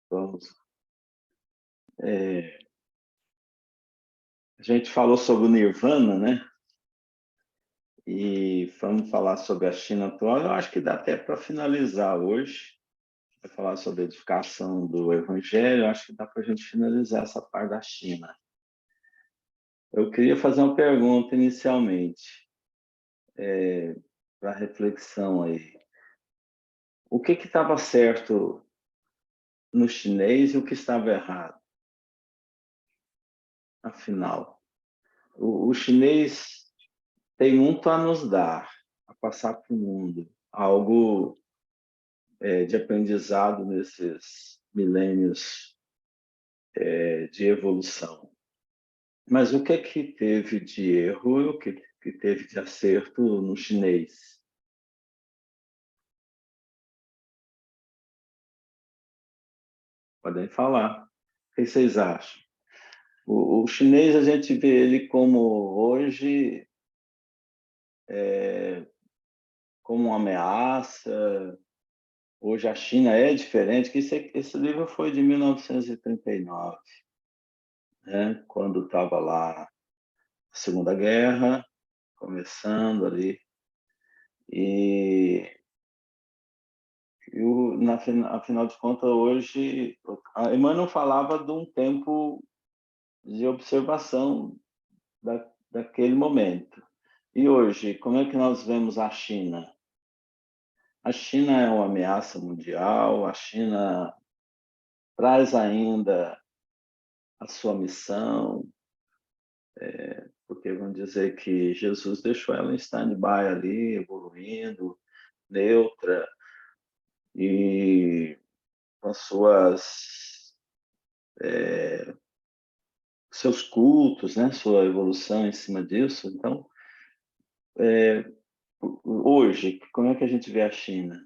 Vamos. É, a gente falou sobre o Nirvana, né? E vamos falar sobre a China atual. Eu acho que dá até para finalizar hoje. Vai falar sobre a edificação do Evangelho. Eu acho que dá para a gente finalizar essa parte da China. Eu queria fazer uma pergunta inicialmente, para reflexão aí. O que estava certo no chinês e o que estava errado, afinal? O chinês tem muito a nos dar, a passar para o mundo, algo de aprendizado nesses milênios de evolução. Mas o que é que teve de erro e o que teve de acerto no chinês? Podem falar. O que vocês acham? O chinês, a gente vê ele como hoje, como uma ameaça. Hoje a China é diferente, que esse livro foi de 1939, né? Quando estava lá a Segunda Guerra, começando ali. E, afinal de contas, hoje, a Emmanuel falava de um tempo de observação daquele momento. E hoje, como é que nós vemos a China? A China é uma ameaça mundial, a China traz ainda a sua missão, porque vão dizer que Jesus deixou ela em stand-by ali, evoluindo, neutra, e com seus cultos, né, sua evolução em cima disso. Então, hoje, como é que a gente vê a China?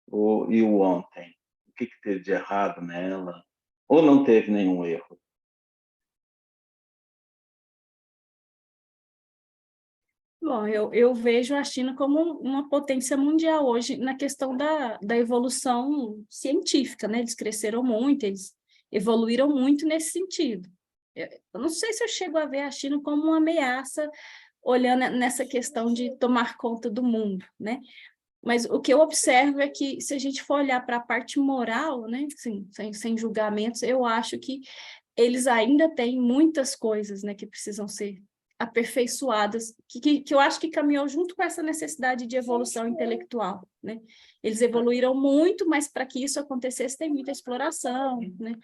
E o ontem? O que teve de errado nela? Ou não teve nenhum erro? Bom, eu vejo a China como uma potência mundial hoje na questão da evolução científica, né? Eles cresceram muito, eles evoluíram muito nesse sentido. Eu não sei se eu chego a ver a China como uma ameaça, olhando nessa questão de tomar conta do mundo, né? Mas o que eu observo é que, se a gente for olhar para a parte moral, né? Assim, sem julgamentos, eu acho que eles ainda têm muitas coisas, né, que precisam ser aperfeiçoadas, que eu acho que caminhou junto com essa necessidade de evolução intelectual, né? Eles evoluíram muito, mas para que isso acontecesse tem muita exploração, né?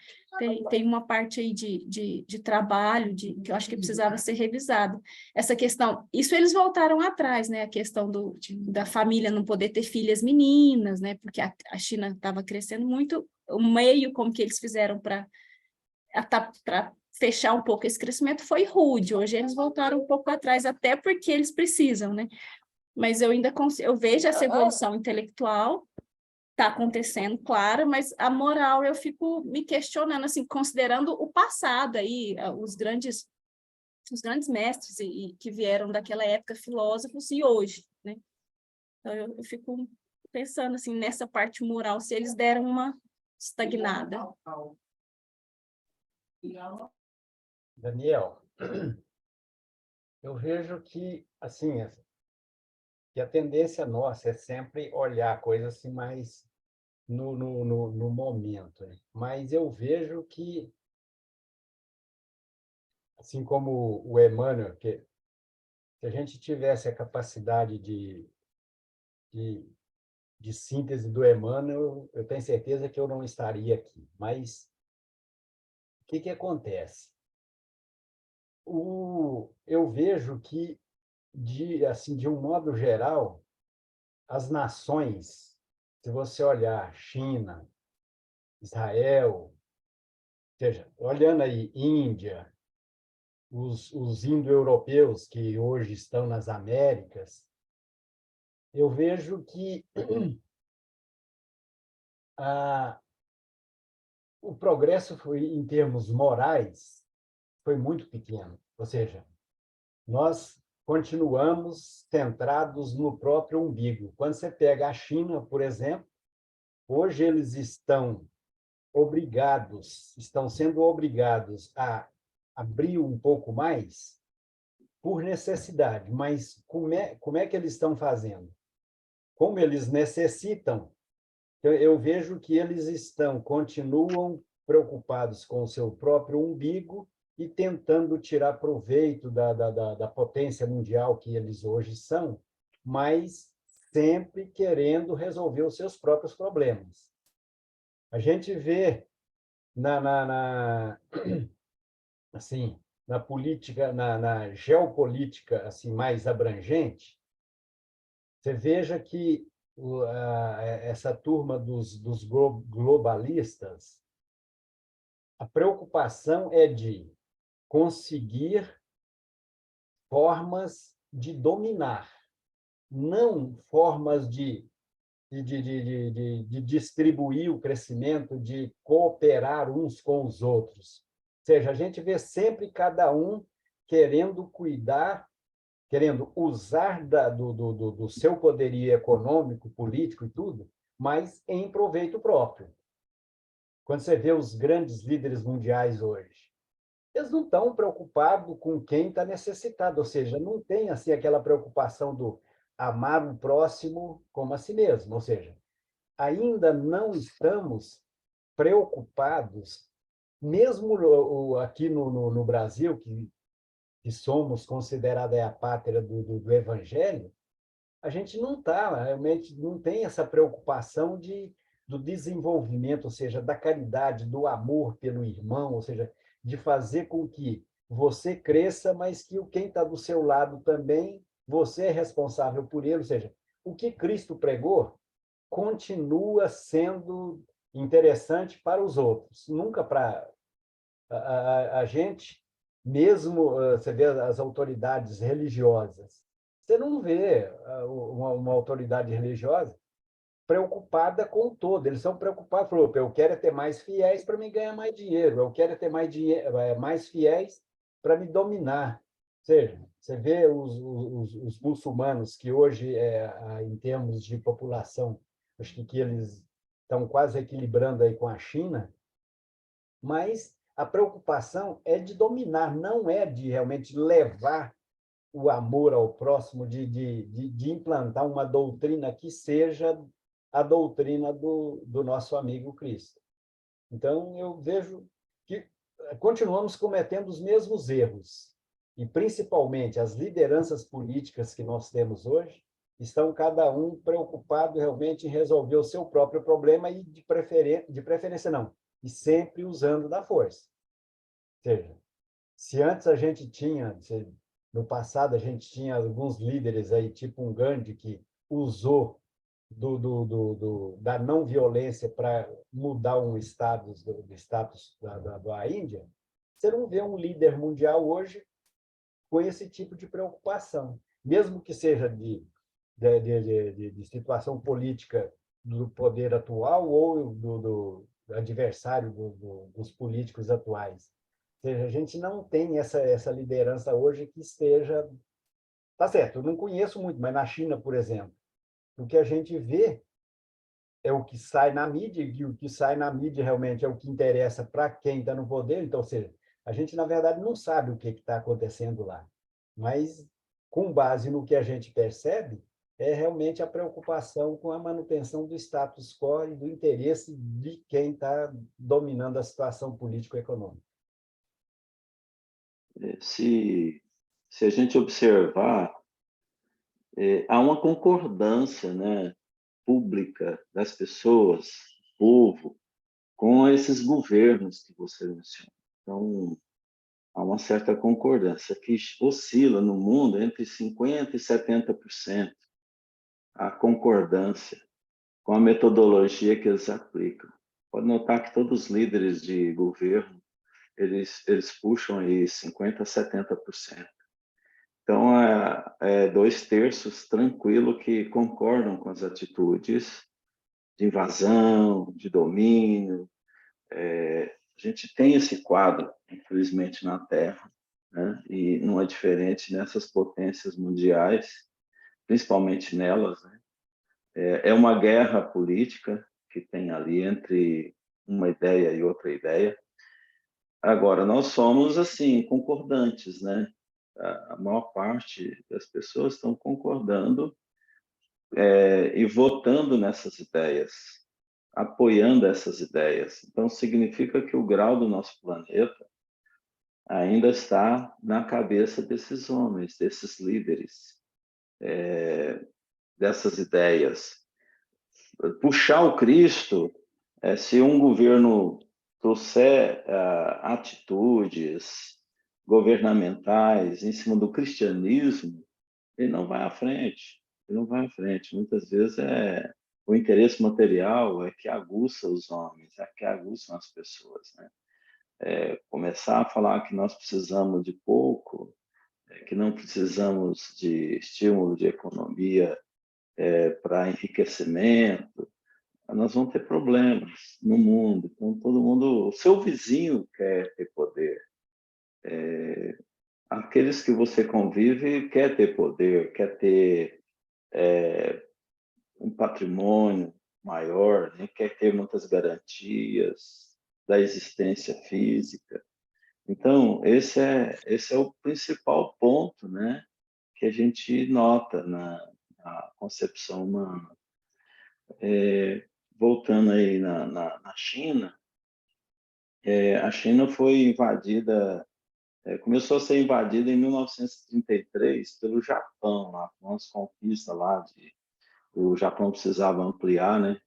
Tem uma parte aí de trabalho que eu acho que precisava ser revisado. Essa questão, isso eles voltaram atrás, né? A questão da família não poder ter filhas meninas, né? Porque a China estava crescendo muito, o meio como que eles fizeram para fechar um pouco esse crescimento foi rude. Hoje eles voltaram um pouco atrás, até porque eles precisam, né? Mas eu ainda eu vejo essa evolução intelectual está acontecendo, claro, mas a moral eu fico me questionando, assim, considerando o passado aí, os grandes mestres que vieram daquela época, filósofos, e hoje, né? Então eu fico pensando assim nessa parte moral, se eles deram uma estagnada. Daniel, eu vejo que, assim, que a tendência nossa é sempre olhar a coisa assim mais no momento, né? Mas eu vejo que, assim como o Emmanuel, que se a gente tivesse a capacidade de, de síntese do Emmanuel, eu tenho certeza que eu não estaria aqui. Mas o que acontece? Eu vejo que, de um modo geral, as nações, se você olhar China, Israel, seja, olhando aí Índia, os indo-europeus que hoje estão nas Américas, eu vejo que a, o progresso foi, em termos morais, foi muito pequeno. Ou seja, nós continuamos centrados no próprio umbigo. Quando você pega a China, por exemplo, hoje eles estão estão sendo obrigados a abrir um pouco mais por necessidade, mas como é que eles estão fazendo? Como eles necessitam, eu vejo que eles continuam preocupados com o seu próprio umbigo e tentando tirar proveito da potência mundial que eles hoje são, mas sempre querendo resolver os seus próprios problemas. A gente vê assim, na política, na geopolítica assim mais abrangente, você veja que essa turma dos globalistas, a preocupação é de conseguir formas de dominar, não formas de distribuir o crescimento, de cooperar uns com os outros. Ou seja, a gente vê sempre cada um querendo cuidar, querendo usar do seu poderio econômico, político e tudo, mas em proveito próprio. Quando você vê os grandes líderes mundiais hoje, eles não estão preocupados com quem está necessitado, ou seja, não tem assim aquela preocupação do amar o próximo como a si mesmo, ou seja, ainda não estamos preocupados, mesmo aqui no Brasil, que somos considerados a pátria do Evangelho, a gente não está, realmente não tem essa preocupação do desenvolvimento, ou seja, da caridade, do amor pelo irmão, ou seja, de fazer com que você cresça, mas que quem está do seu lado também, você é responsável por ele, ou seja, o que Cristo pregou continua sendo interessante para os outros, nunca para a gente, mesmo você vê as autoridades religiosas, você não vê uma autoridade religiosa preocupada com o todo. Eles são preocupados, falou, eu quero é ter mais fiéis para me ganhar mais dinheiro, eu quero é ter mais fiéis para me dominar. Ou seja, você vê os muçulmanos, que hoje, em termos de população, acho que eles estão quase equilibrando aí com a China, mas a preocupação é de dominar, não é de realmente levar o amor ao próximo, de implantar uma doutrina que seja a doutrina do nosso amigo Cristo. Então, eu vejo que continuamos cometendo os mesmos erros, e principalmente as lideranças políticas que nós temos hoje estão cada um preocupado realmente em resolver o seu próprio problema e de preferência não, e sempre usando da força. Ou seja, se antes a gente tinha, no passado a gente tinha alguns líderes aí, tipo um Gandhi, que usou da não violência para mudar um status da Índia, você não vê um líder mundial hoje com esse tipo de preocupação, mesmo que seja de situação política do poder atual ou do adversário dos políticos atuais. Ou seja, a gente não tem essa liderança hoje que esteja... Tá certo, eu não conheço muito, mas na China, por exemplo, o que a gente vê é o que sai na mídia, e o que sai na mídia realmente é o que interessa para quem está no poder. Então, ou seja, a gente, na verdade, não sabe o que está acontecendo lá. Mas, com base no que a gente percebe, é realmente a preocupação com a manutenção do status quo e do interesse de quem está dominando a situação político-econômica. Se a gente observar, há uma concordância, né, pública das pessoas, do povo, com esses governos que você menciona. Então, há uma certa concordância que oscila no mundo entre 50% e 70%, a concordância com a metodologia que eles aplicam. Pode notar que todos os líderes de governo, eles puxam aí 50% a 70%. Então, é 2/3 tranquilo que concordam com as atitudes de invasão, de domínio. A gente tem esse quadro, infelizmente, na Terra, né? E não é diferente nessas potências mundiais, principalmente nelas, né? É uma guerra política que tem ali entre uma ideia e outra ideia. Agora, nós somos, assim, concordantes, né? A maior parte das pessoas estão concordando e votando nessas ideias, apoiando essas ideias. Então, significa que o grau do nosso planeta ainda está na cabeça desses homens, desses líderes, dessas ideias. Puxar o Cristo, se um governo trouxer atitudes governamentais em cima do cristianismo, ele não vai à frente. Ele não vai à frente. Muitas vezes o interesse material é que aguça os homens, é que aguçam as pessoas, né? Começar a falar que nós precisamos de pouco, que não precisamos de estímulo de economia para enriquecimento, nós vamos ter problemas no mundo. Então, todo mundo, o seu vizinho quer ter poder. Aqueles que você convive quer ter poder, quer ter um patrimônio maior, né? Quer ter muitas garantias da existência física. Então, esse é o principal ponto, né, que a gente nota na concepção humana. Voltando aí na China, a China foi invadida, começou a ser invadida em 1933 pelo Japão, lá, com umas conquistas lá, o Japão precisava ampliar, né?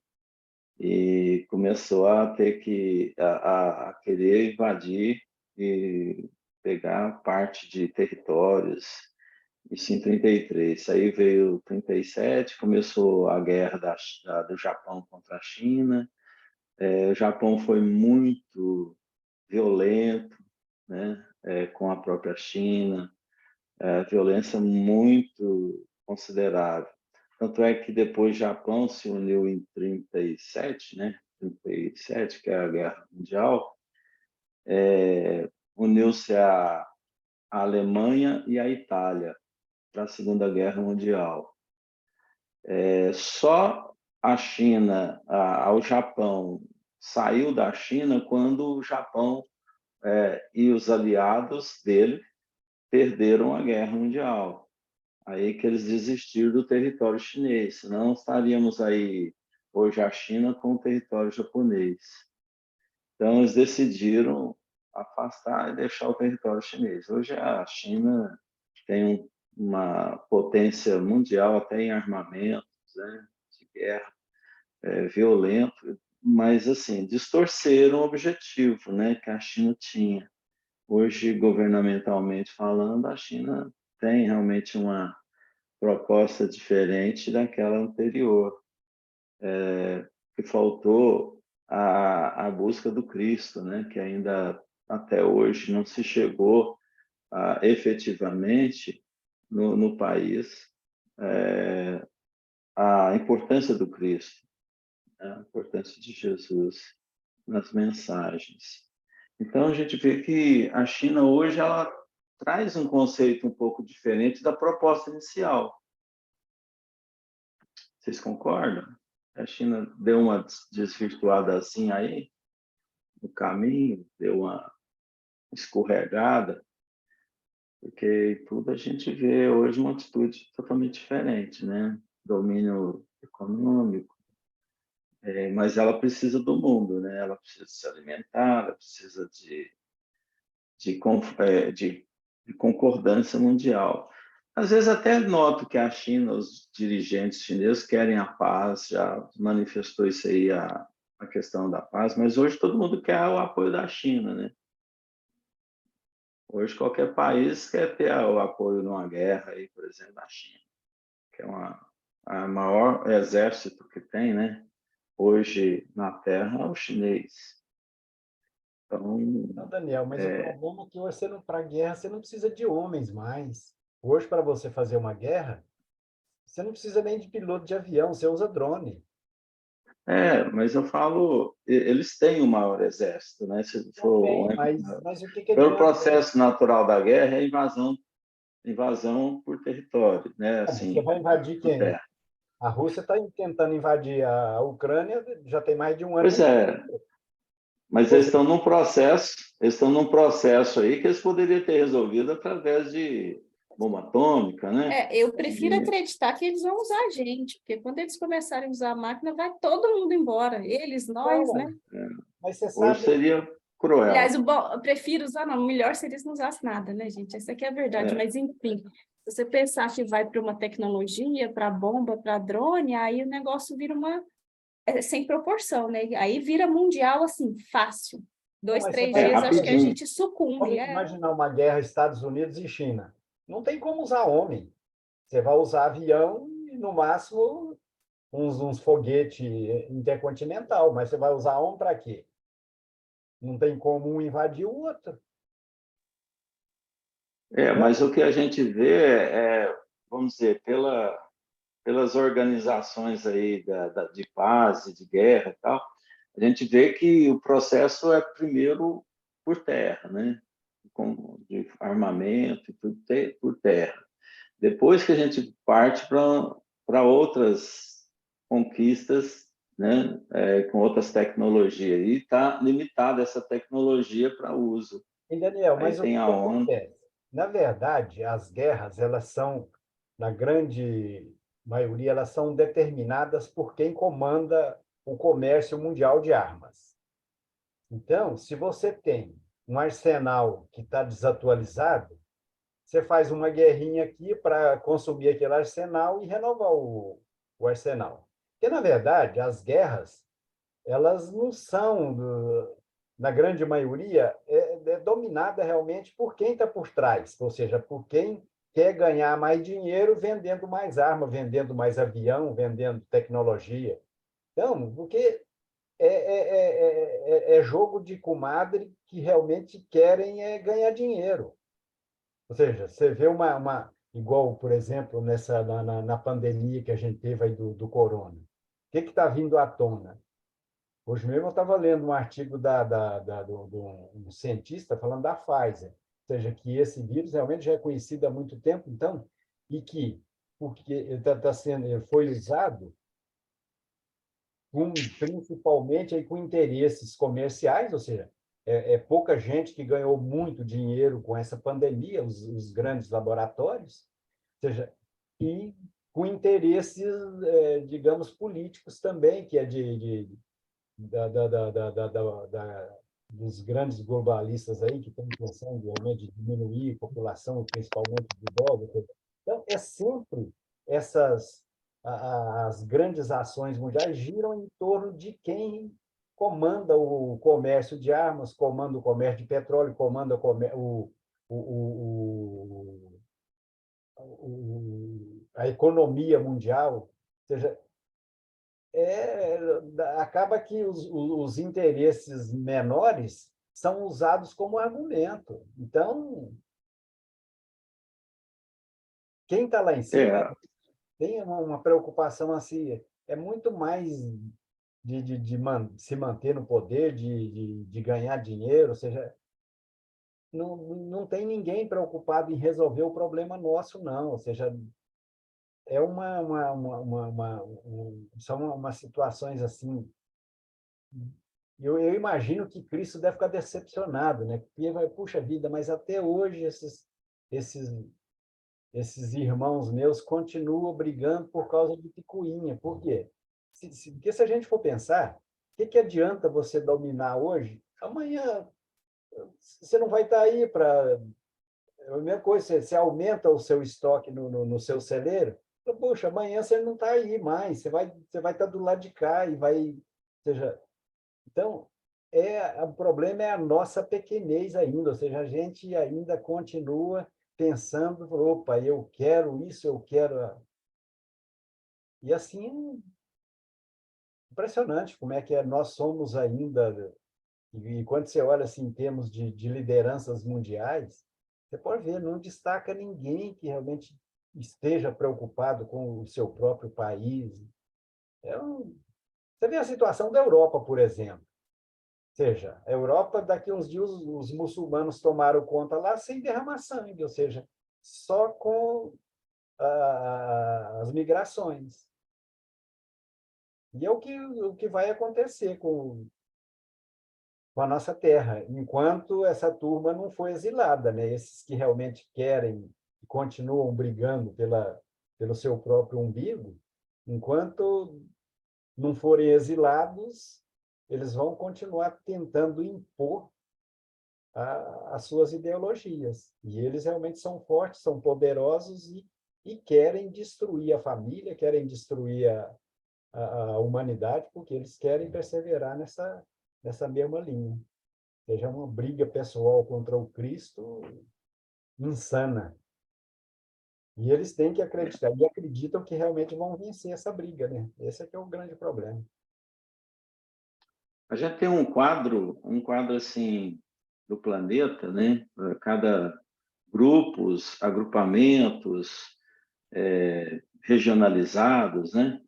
E começou a ter a querer invadir e pegar parte de territórios. Isso em 33. Aí veio 37, começou a guerra do Japão contra a China. O Japão foi muito violento, né, com a própria China, violência muito considerável. Tanto é que depois o Japão se uniu em 37, né, 37, que é a Guerra Mundial, uniu-se a Alemanha e a Itália para a Segunda Guerra Mundial. Só a China, o Japão saiu da China quando o Japão e os aliados dele perderam a Guerra Mundial. Aí que eles desistiram do território chinês, senão estaríamos aí hoje a China com o território japonês. Então eles decidiram afastar e deixar o território chinês. Hoje a China tem uma potência mundial até em armamentos, né, de guerra, violento, mas assim distorceram o objetivo, né, que a China tinha. Hoje, governamentalmente falando, a China tem realmente uma proposta diferente daquela anterior, que faltou a busca do Cristo, né? Que ainda até hoje não se chegou efetivamente no país a importância do Cristo, né? A importância de Jesus nas mensagens. Então, a gente vê que a China hoje ela traz um conceito um pouco diferente da proposta inicial. Vocês concordam? A China deu uma desvirtuada assim aí, no caminho, deu uma escorregada, porque tudo a gente vê hoje uma atitude totalmente diferente, né? Domínio econômico, mas ela precisa do mundo, né? Ela precisa se alimentar, ela precisa de concordância mundial. Às vezes até noto que a China, os dirigentes chineses querem a paz, já manifestou isso aí a questão da paz, mas hoje todo mundo quer o apoio da China, né? Hoje qualquer país quer ter o apoio numa guerra aí, por exemplo, da China, que é a maior exército que tem, né? Hoje na Terra é o chinês. Então, Não, Daniel, mas o problema é que você não, para guerra, você não precisa de homens mais. Hoje, para você fazer uma guerra, você não precisa nem de piloto de avião, você usa drone. mas eu falo, eles têm o maior exército, né? Se for Também, mas o que que pelo adianta? processo natural da guerra, é invasão por território, né? Você Assim, vai invadir por quem? terra. A Rússia está tentando invadir a Ucrânia, já tem mais de um ano. Pois é, Mas eles estão num processo aí que eles poderiam ter resolvido através de bomba atômica, né? Eu prefiro acreditar que eles vão usar a gente, porque quando eles começarem a usar a máquina, vai todo mundo embora. Eles, nós, Não, né? mas você Hoje sabe, seria Aliás, cruel. eu prefiro usar, não. O melhor seria se não usasse nada, né, gente? Essa aqui é a verdade. É, Mas, enfim, se você pensar que vai para uma tecnologia, para bomba, para drone, aí o negócio vira sem proporção, né? Aí vira mundial, assim, fácil. não, Dois, mas você três vai dias, acho que a rapidinho. gente sucumbe. vamos imaginar uma guerra Estados Unidos e China. Não tem como usar homem. Você vai usar avião e, no máximo, uns foguete intercontinental, mas você vai usar homem para quê? Não tem como um invadir o outro. Mas o que a gente vê vamos dizer, pelas organizações aí de paz e de guerra e tal, a gente vê que o processo é primeiro por terra, né? De armamento, por terra. Depois que a gente parte para outras conquistas, né? Com outras tecnologias, e está limitada essa tecnologia para uso. E, Daniel, Aí mas o tem que a que ONU. acontece? Na verdade, as guerras, elas são, na grande maioria, elas são determinadas por quem comanda o comércio mundial de armas. Então, se você tem um arsenal que está desatualizado, você faz uma guerrinha aqui para consumir aquele arsenal e renovar o arsenal. Porque, na verdade, as guerras, elas não são, na grande maioria, dominada realmente por quem está por trás, ou seja, por quem quer ganhar mais dinheiro vendendo mais arma, vendendo mais avião, vendendo tecnologia. Então, porque é jogo de comadre que realmente querem ganhar dinheiro. Ou seja, você vê igual, por exemplo, na pandemia que a gente teve aí do corona. O que está vindo à tona? Hoje mesmo eu estava lendo um artigo do um cientista falando da Pfizer, ou seja, que esse vírus realmente já é conhecido há muito tempo, então, e que porque foi usado principalmente aí com interesses comerciais, ou seja, pouca gente que ganhou muito dinheiro com essa pandemia, os grandes laboratórios, ou seja, e com interesses, digamos, políticos também, que é dos grandes globalistas aí que estão pensando realmente de diminuir a população, principalmente de idosos. Então, é sempre as grandes ações mundiais giram em torno de quem comanda o comércio de armas, comanda o comércio de petróleo, comanda o, a economia mundial. Ou seja, é, acaba que os interesses menores são usados como argumento. Então, quem está lá em cima É, tem uma preocupação assim, é muito mais se manter no poder, de ganhar dinheiro, ou seja, não tem ninguém preocupado em resolver o problema nosso, não. Ou seja, é são umas situações assim. Eu imagino que Cristo deve ficar decepcionado, né? Porque vai, puxa vida, mas até hoje esses, esses irmãos meus continuam brigando por causa de picuinha. Por quê? Porque se a gente for pensar, o que adianta você dominar hoje? Amanhã você não vai estar aí para. A mesma coisa, você aumenta o seu estoque no seu celeiro, poxa, amanhã você não está aí mais, você vai estar do lado de cá e vai. Ou seja, então, o problema é a nossa pequenez ainda, ou seja, a gente ainda continua pensando, opa, eu quero isso, eu quero. E assim, impressionante como é que nós somos ainda, e quando você olha assim, em termos de lideranças mundiais, você pode ver, não destaca ninguém que realmente esteja preocupado com o seu próprio país. Você vê a situação da Europa, por exemplo. Seja, a Europa, daqui a uns dias, os muçulmanos tomaram conta lá sem derramar sangue, ou seja, só com as migrações. E é o que vai acontecer com a nossa terra, enquanto essa turma não foi exilada, né? Esses que realmente querem e continuam brigando pelo seu próprio umbigo, enquanto não forem exilados, eles vão continuar tentando impor as suas ideologias. E eles realmente são fortes, são poderosos e querem destruir a família, querem destruir a humanidade, porque eles querem perseverar nessa mesma linha. Seja uma briga pessoal contra o Cristo insana. E eles têm que acreditar, e acreditam que realmente vão vencer essa briga, né? Esse é que é o grande problema. A gente tem um quadro assim do planeta, né? Cada grupos, agrupamentos regionalizados, né?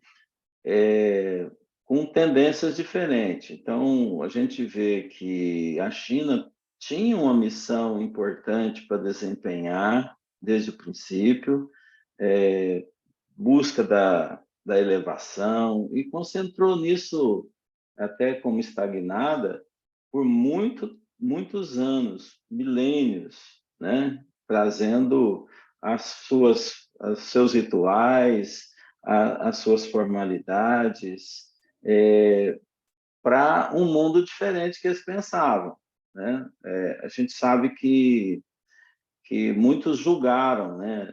Com tendências diferentes. Então, a gente vê que a China tinha uma missão importante para desempenhar desde o princípio, busca da elevação, e concentrou nisso até como estagnada por muitos anos, milênios, né? Trazendo os seus rituais, as suas formalidades, para um mundo diferente que eles pensavam, né? A gente sabe que muitos julgaram, né?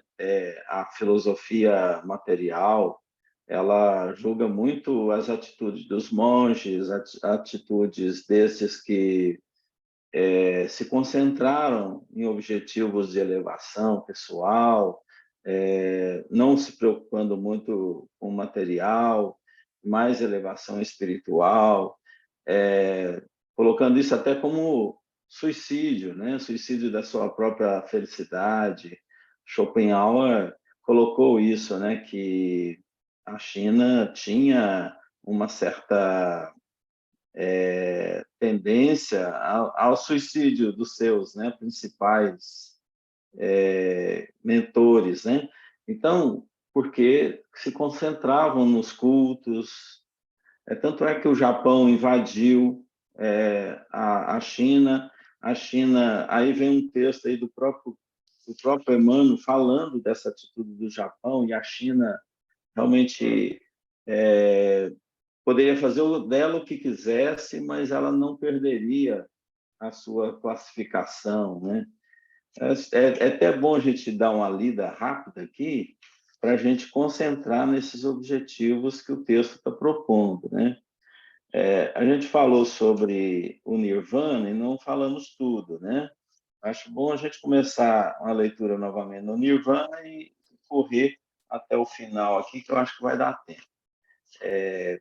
A filosofia material, ela julga muito as atitudes dos monges, atitudes desses que se concentraram em objetivos de elevação pessoal, não se preocupando muito com o material, mais elevação espiritual, colocando isso até como suicídio, né? Suicídio da sua própria felicidade. Schopenhauer colocou isso, né? Que a China tinha uma certa tendência ao suicídio dos seus, né, principais mentores, né? Então, porque se concentravam nos cultos, tanto é que o Japão invadiu a China. A China, aí vem um texto aí do próprio Emmanuel falando dessa atitude do Japão, e a China realmente poderia fazer dela o que quisesse, mas ela não perderia a sua classificação, né? É até bom a gente dar uma lida rápida aqui para a gente concentrar nesses objetivos que o texto está propondo, né? A gente falou sobre o Nirvana e não falamos tudo, né? Acho bom a gente começar a leitura novamente no Nirvana e correr até o final aqui, que eu acho que vai dar tempo.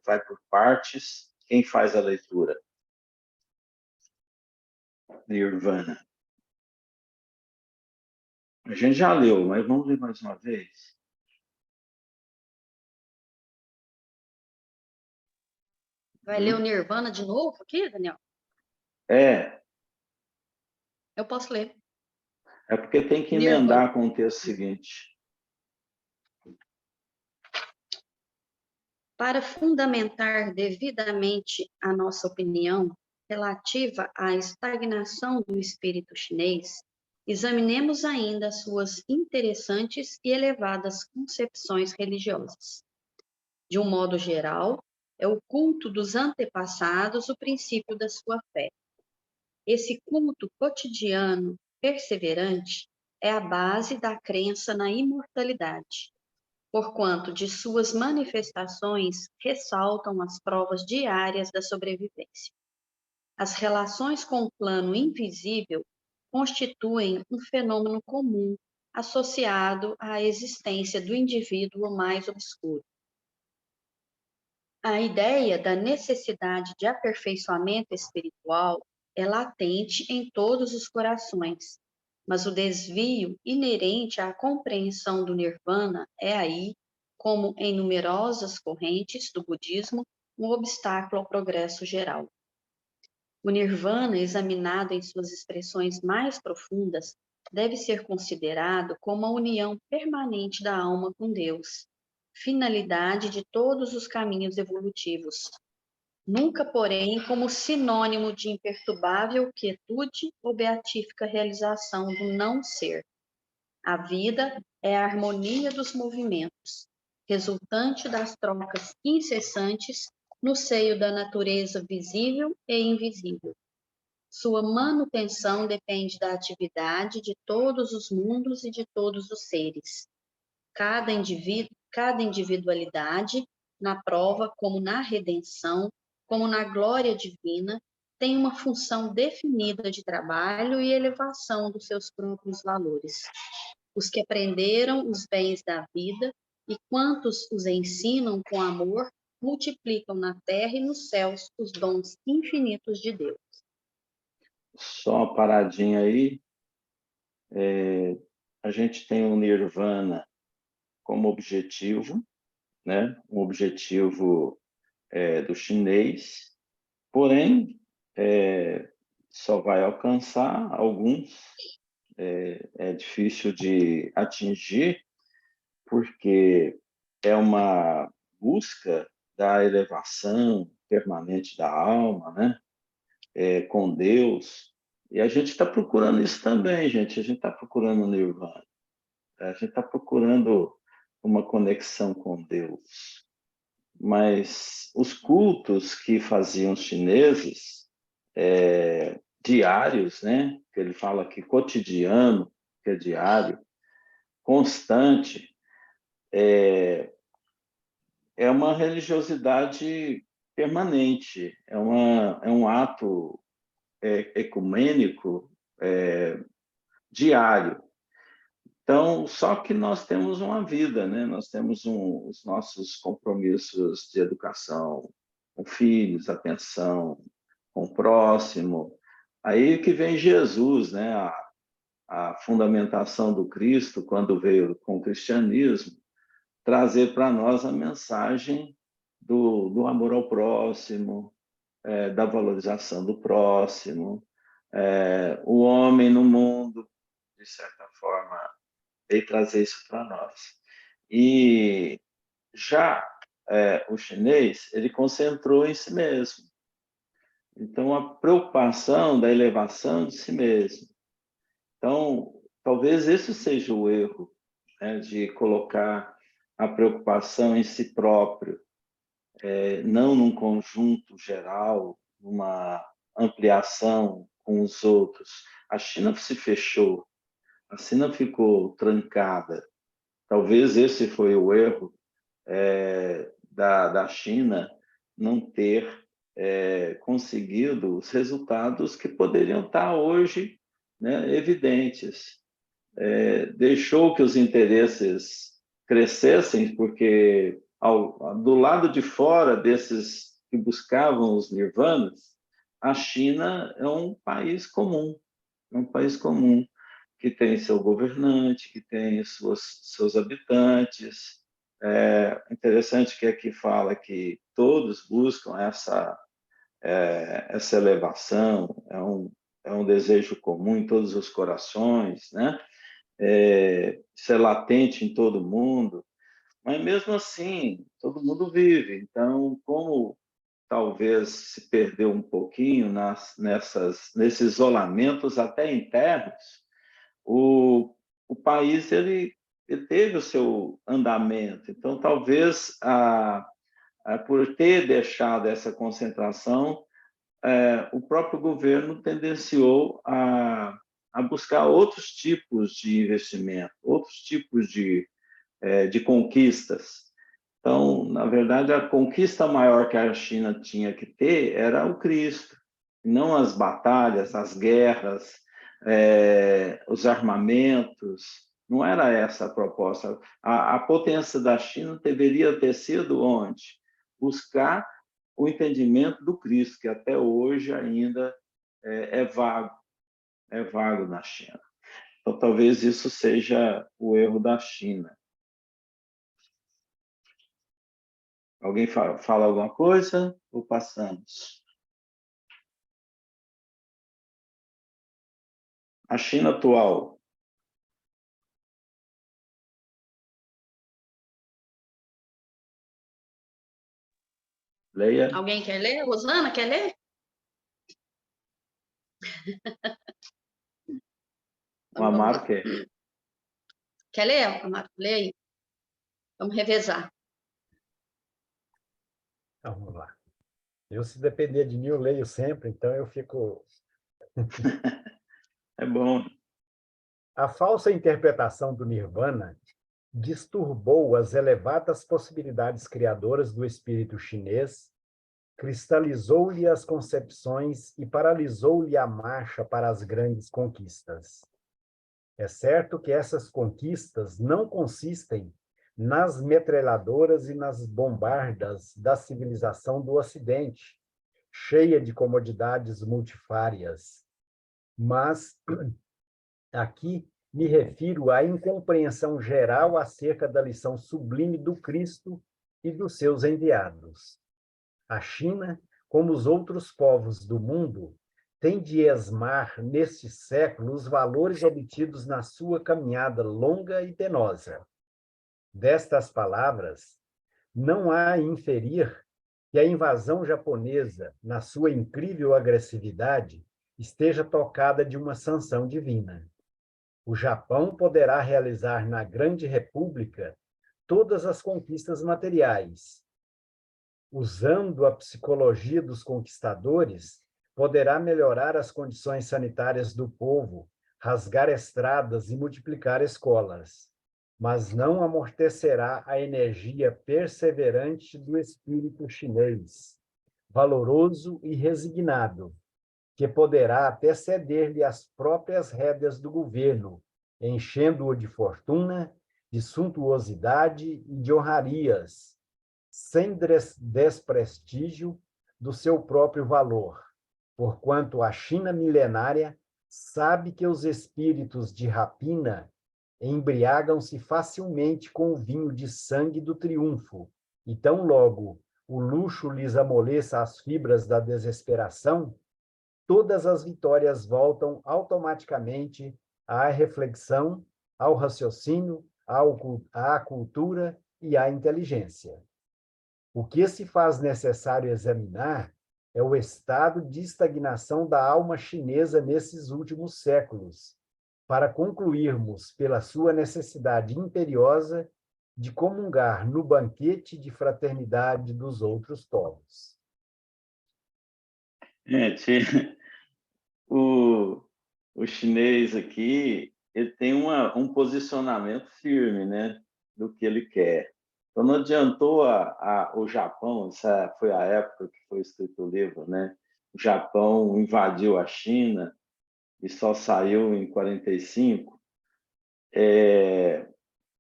Vai por partes. Quem faz a leitura? Nirvana. A gente já leu, mas vamos ler mais uma vez? Vai ler o Nirvana de novo aqui, Daniel? Eu posso ler. É porque tem que Nirvana. emendar com o texto seguinte. Para fundamentar devidamente a nossa opinião relativa à estagnação do espírito chinês, examinemos ainda suas interessantes e elevadas concepções religiosas. De um modo geral, é o culto dos antepassados o princípio da sua fé. Esse culto cotidiano, perseverante, é a base da crença na imortalidade, porquanto de suas manifestações ressaltam as provas diárias da sobrevivência. As relações com o plano invisível constituem um fenômeno comum associado à existência do indivíduo mais obscuro. A ideia da necessidade de aperfeiçoamento espiritual é latente em todos os corações, mas o desvio inerente à compreensão do Nirvana é aí, como em numerosas correntes do budismo, um obstáculo ao progresso geral. O Nirvana, examinado em suas expressões mais profundas, deve ser considerado como a união permanente da alma com Deus, finalidade de todos os caminhos evolutivos. nunca, porém, como sinônimo de imperturbável quietude ou beatífica realização do não ser. A vida é a harmonia dos movimentos, resultante das trocas incessantes no seio da natureza visível e invisível. Sua manutenção depende da atividade de todos os mundos e de todos os seres. Cada individualidade, na prova como na redenção, como na glória divina, tem uma função definida de trabalho e elevação dos seus próprios valores. Os que aprenderam os bens da vida e quantos os ensinam com amor, multiplicam na terra e nos céus os dons infinitos de Deus. Só uma paradinha aí. A gente tem o Nirvana como objetivo, né? Um objetivo do chinês, porém, só vai alcançar alguns, é difícil de atingir, porque é uma busca da elevação permanente da alma, né? Com Deus. E a gente está procurando isso também, gente. A gente está procurando o Nirvana. A gente está procurando uma conexão com Deus. Mas os cultos que faziam os chineses, diários, né? Que ele fala que cotidiano, que é diário, constante, é uma religiosidade permanente, é um ato ecumênico diário. Então, só que nós temos uma vida, né? Nós temos os nossos compromissos de educação com filhos, atenção com o próximo. Aí que vem Jesus, né? A fundamentação do Cristo, quando veio com o cristianismo, trazer para nós a mensagem do amor ao próximo, da valorização do próximo, o homem no mundo, de certa forma, veio trazer isso para nós. E já o chinês, ele concentrou em si mesmo. Então, a preocupação da elevação de si mesmo. Então, talvez esse seja o erro, né, de colocar a preocupação em si próprio, não num conjunto geral, numa ampliação com os outros. A China se fechou, a China ficou trancada. Talvez esse foi o erro da China não ter conseguido os resultados que poderiam estar hoje, né, evidentes. Deixou que os interesses crescessem, porque do lado de fora desses que buscavam os nirvanas, a China é um país comum, que tem seu governante, que tem seus habitantes. É interessante que aqui fala que todos buscam essa elevação, é um desejo comum em todos os corações, né? Isso é latente em todo mundo, mas mesmo assim, todo mundo vive. Então, como talvez se perdeu um pouquinho nesses isolamentos até internos, o país ele teve o seu andamento. Então, talvez por ter deixado essa concentração, o próprio governo tendenciou a buscar outros tipos de investimento, outros tipos de conquistas. Então, na verdade, a conquista maior que a China tinha que ter era o Cristo, não as batalhas, as guerras, os armamentos. Não era essa a proposta. A potência da China deveria ter sido onde? Buscar o entendimento do Cristo, que até hoje ainda é vago na China. Então, talvez isso seja o erro da China. Alguém fala alguma coisa ou passamos? A China atual. Leia. Alguém quer ler? Rosana, quer ler? O Amaro quer. Quer ler, Amaro? Lê aí. Vamos revezar. Então, vamos lá. Eu, se depender de mim, eu leio sempre, então eu fico... É bom. A falsa interpretação do Nirvana disturbou as elevadas possibilidades criadoras do espírito chinês, cristalizou-lhe as concepções e paralisou-lhe a marcha para as grandes conquistas. É certo que essas conquistas não consistem nas metralhadoras e nas bombardas da civilização do Ocidente, cheia de comodidades multifárias, mas aqui me refiro à incompreensão geral acerca da lição sublime do Cristo e dos seus enviados. A China, como os outros povos do mundo, tem de esmar neste século os valores obtidos na sua caminhada longa e penosa. Destas palavras, não há a inferir que a invasão japonesa, na sua incrível agressividade, esteja tocada de uma sanção divina. O Japão poderá realizar na Grande República todas as conquistas materiais. Usando a psicologia dos conquistadores, poderá melhorar as condições sanitárias do povo, rasgar estradas e multiplicar escolas, mas não amortecerá a energia perseverante do espírito chinês, valoroso e resignado, que poderá até ceder-lhe as próprias rédeas do governo, enchendo-o de fortuna, de suntuosidade e de honrarias, sem desprestígio do seu próprio valor, porquanto a China milenária sabe que os espíritos de rapina embriagam-se facilmente com o vinho de sangue do triunfo, e tão logo o luxo lhes amoleça as fibras da desesperação, todas as vitórias voltam automaticamente à reflexão, ao raciocínio, à cultura e à inteligência. O que se faz necessário examinar é o estado de estagnação da alma chinesa nesses últimos séculos, para concluirmos pela sua necessidade imperiosa de comungar no banquete de fraternidade dos outros povos. Gente, o chinês aqui, ele tem um posicionamento firme, né, do que ele quer. Então, não adiantou o Japão, essa foi a época que foi escrito o livro, né? O Japão invadiu a China e só saiu em 45.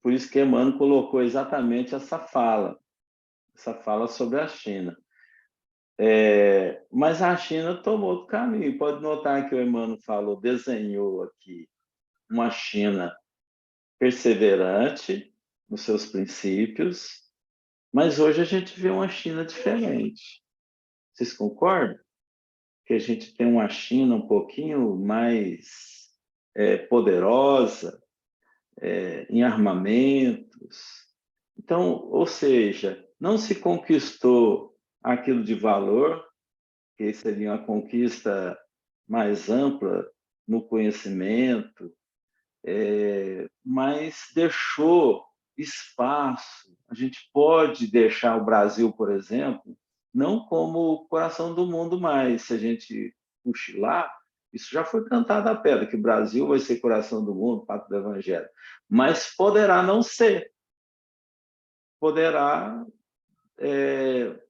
Por isso que Emmanuel colocou exatamente essa fala sobre a China. Mas a China tomou outro caminho. Pode notar que o Emmanuel falou, desenhou aqui uma China perseverante nos seus princípios, mas hoje a gente vê uma China diferente. Vocês concordam? Que a gente tem uma China um pouquinho mais poderosa em armamentos. Então, ou seja, não se conquistou aquilo de valor, que seria uma conquista mais ampla no conhecimento, mas deixou espaço. A gente pode deixar o Brasil, por exemplo, não como o coração do mundo mais. Se a gente cochilar, isso já foi cantado a pedra, que o Brasil vai ser coração do mundo, pátria do Evangelho. Mas poderá não ser. Poderá,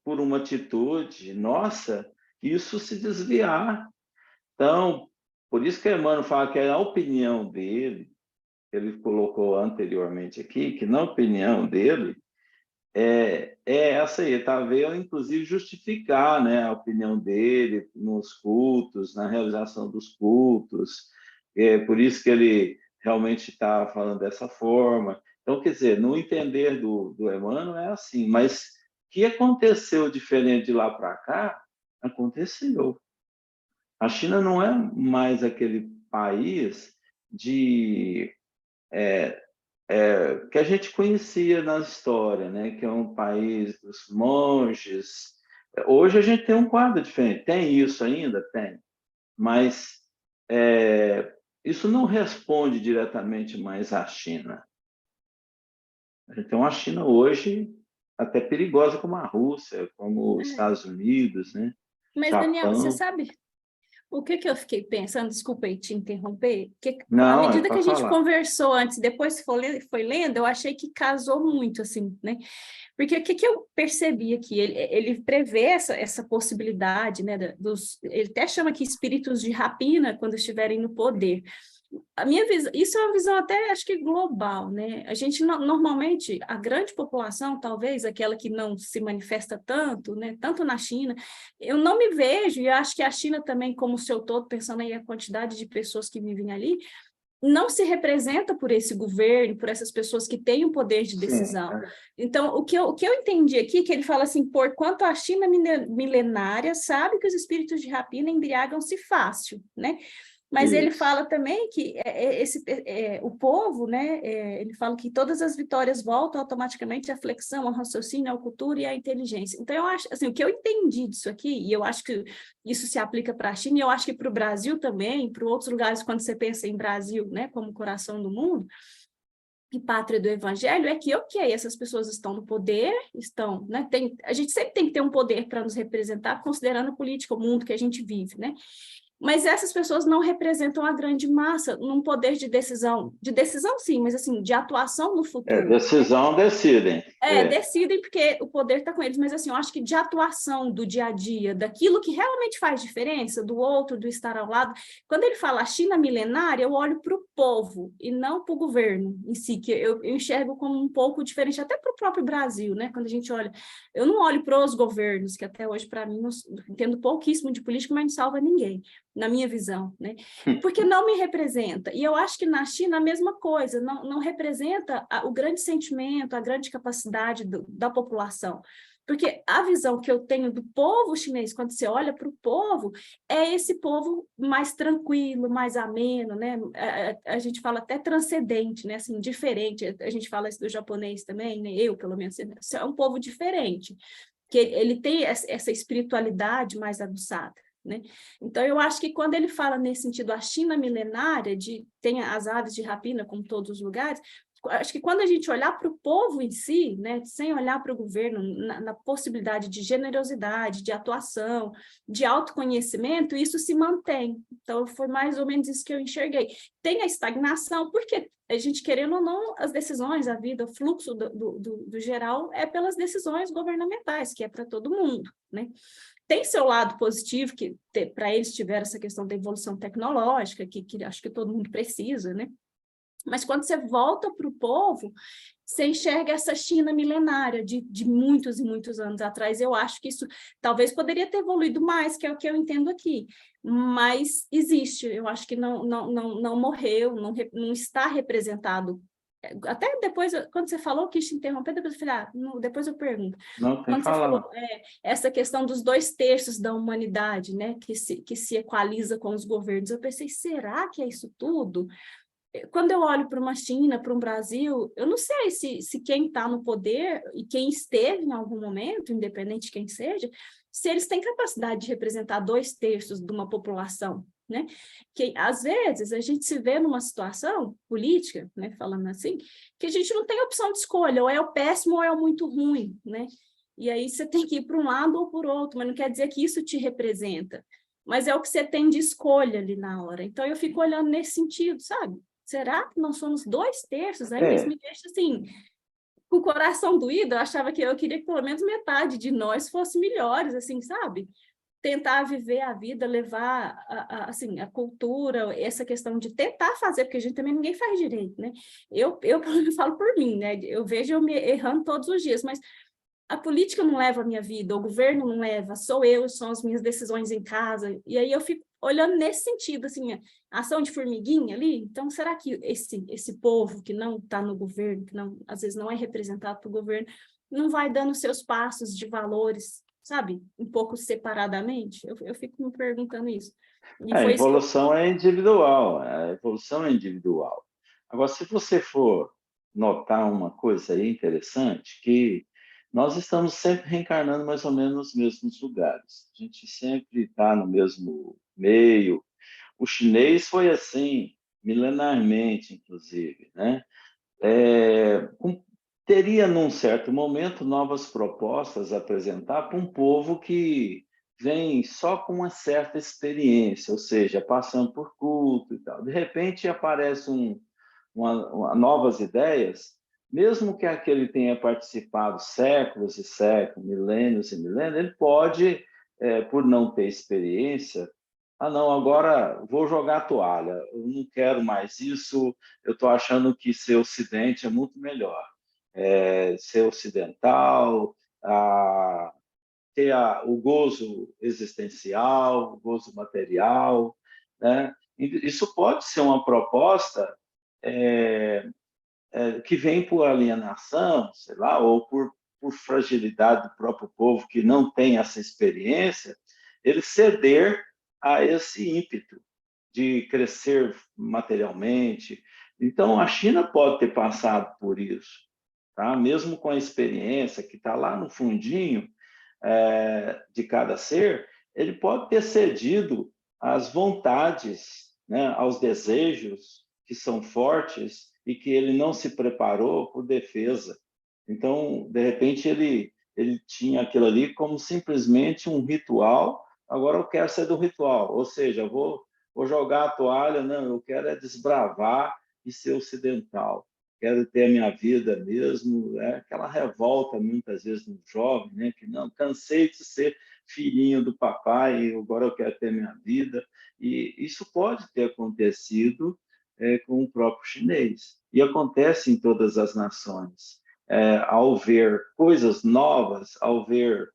por uma atitude nossa, isso se desviar. Então, por isso que Emmanuel fala que é a opinião dele, ele colocou anteriormente aqui, que na opinião dele, é essa aí, está vendo, inclusive, justificar, né, a opinião dele nos cultos, na realização dos cultos, por isso que ele realmente está falando dessa forma. Então, quer dizer, no entender do Emmanuel é assim, mas o que aconteceu diferente de lá para cá, aconteceu. A China não é mais aquele país de que a gente conhecia na história, né? Que é um país dos monges, Hoje a gente tem um quadro diferente. Tem isso ainda? Tem. Mas isso não responde diretamente mais à China. A gente tem uma China hoje até perigosa como a Rússia, como os Estados Unidos, né? Mas, Daniel, você Japão. sabe o que eu fiquei pensando? Desculpa aí te interromper. Que, à Não, é medida que para a gente falar. conversou antes, depois foi lendo, eu achei que casou muito, assim, né? Porque o que eu percebi aqui? Ele prevê essa possibilidade, né? Ele até chama aqui espíritos de rapina quando estiverem no poder. A minha visão, isso é uma visão até, acho que global, né? A gente, normalmente, a grande população, talvez aquela que não se manifesta tanto, né? Tanto na China, eu não me vejo, e acho que a China também, como o seu todo, pensando aí a quantidade de pessoas que vivem ali, não se representa por esse governo, por essas pessoas que têm o poder de decisão. Sim, Então, o que eu entendi aqui, que ele fala assim, porquanto a China milenária sabe que os espíritos de rapina embriagam-se fácil, né? Mas ele isso. fala também que o povo, né, ele fala que todas as vitórias voltam automaticamente à flexão, ao raciocínio, à cultura e à inteligência. Então, eu acho, assim, o que eu entendi disso aqui, e eu acho que isso se aplica para a China, e eu acho que para o Brasil também, para outros lugares, quando você pensa em Brasil, né, como coração do mundo, e pátria do evangelho, é que, ok, essas pessoas estão no poder, estão, né, a gente sempre tem que ter um poder para nos representar, considerando a política, o mundo que a gente vive, né? Mas essas pessoas não representam a grande massa num poder de decisão sim, mas assim, de atuação no futuro. Decisão decidem. Decidem porque o poder está com eles, mas assim, eu acho que de atuação do dia a dia, daquilo que realmente faz diferença, do outro, do estar ao lado. Quando ele fala China milenária, eu olho para o povo e não para o governo em si, que eu enxergo como um pouco diferente, até para o próprio Brasil, né? Quando a gente olha, eu não olho para os governos, que até hoje, para mim, entendo pouquíssimo de política, mas não salva ninguém, na minha visão, né? Porque não me representa. E eu acho que na China a mesma coisa, não representa o grande sentimento, a grande capacidade da população. Porque a visão que eu tenho do povo chinês, quando você olha para o povo, é esse povo mais tranquilo, mais ameno, né? A gente fala até transcendente, né? Assim, diferente. A gente fala isso do japonês também, né? Eu, pelo menos, é um povo diferente, que ele tem essa espiritualidade mais aguçada. Né? Então, eu acho que quando ele fala nesse sentido, a China milenária, tem as aves de rapina, como todos os lugares, acho que quando a gente olhar para o povo em si, né, sem olhar para o governo, na possibilidade de generosidade, de atuação, de autoconhecimento, isso se mantém. Então, foi mais ou menos isso que eu enxerguei. Tem a estagnação, porque a gente, querendo ou não, as decisões, a vida, o fluxo do geral é pelas decisões governamentais, que é para todo mundo, né? Tem seu lado positivo, que para eles tiveram essa questão da evolução tecnológica, que acho que todo mundo precisa, né? Mas quando você volta para o povo, você enxerga essa China milenária de muitos e muitos anos atrás. Eu acho que isso talvez poderia ter evoluído mais, que é o que eu entendo aqui. Mas existe, eu acho que não morreu, não está representado. Até depois, quando você falou, quis te interromper, depois eu falei, depois eu pergunto. Não tem que Quando você falou falar. essa questão dos 2/3 da humanidade, né, que se equaliza com os governos, eu pensei, será que é isso tudo? Quando eu olho para uma China, para um Brasil, eu não sei se quem está no poder e quem esteve em algum momento, independente de quem seja, se eles têm capacidade de representar 2/3 de uma população, né? Que às vezes a gente se vê numa situação política, né, falando assim, que a gente não tem opção de escolha, ou é o péssimo ou é o muito ruim, né? E aí você tem que ir para um lado ou por outro, mas não quer dizer que isso te representa, mas é o que você tem de escolha ali na hora. Então eu fico olhando nesse sentido, sabe? Será que nós somos 2/3 ainda? Isso me deixa assim, com o coração doído. Eu achava que eu queria que pelo menos metade de nós fosse melhores, assim, sabe? Tentar viver a vida, levar assim, a cultura, essa questão de tentar fazer, porque a gente também ninguém faz direito, né? Eu falo por mim, né? Eu vejo eu me errando todos os dias, mas a política não leva a minha vida, o governo não leva, são as minhas decisões em casa, e aí eu fico olhando nesse sentido, assim, a ação de formiguinha ali. Então, será que esse povo que não está no governo, que não, às vezes não é representado pelo governo, não vai dando seus passos de valores, sabe, um pouco separadamente? Eu fico me perguntando isso. E A foi isso que eu... evolução é individual, a evolução é individual. Agora, se você for notar uma coisa aí interessante, que nós estamos sempre reencarnando mais ou menos nos mesmos lugares. A gente sempre está no mesmo meio. O chinês foi assim, milenarmente, inclusive, né? Teria, num certo momento, novas propostas a apresentar para um povo que vem só com uma certa experiência, ou seja, passando por culto e tal. De repente, aparecem novas ideias, mesmo que aquele tenha participado séculos e séculos, milênios e milênios, ele pode, por não ter experiência, não, agora vou jogar a toalha, eu não quero mais isso, eu estou achando que ser ocidente é muito melhor. Ser ocidental, ter o gozo existencial, o gozo material, né? Isso pode ser uma proposta que vem por alienação, sei lá, ou por fragilidade do próprio povo que não tem essa experiência, ele ceder a esse ímpeto de crescer materialmente. Então, a China pode ter passado por isso, tá? Mesmo com a experiência que está lá no fundinho de cada ser, ele pode ter cedido às vontades, né, aos desejos que são fortes e que ele não se preparou por defesa. Então, de repente, ele tinha aquilo ali como simplesmente um ritual, agora eu quero ser do ritual, ou seja, vou jogar a toalha, não, eu quero desbravar e ser ocidental, quero ter a minha vida mesmo, aquela revolta muitas vezes no jovem, né, que não, cansei de ser filhinho do papai, agora eu quero ter minha vida, e isso pode ter acontecido com o próprio chinês, e acontece em todas as nações. Ao ver coisas novas, ao ver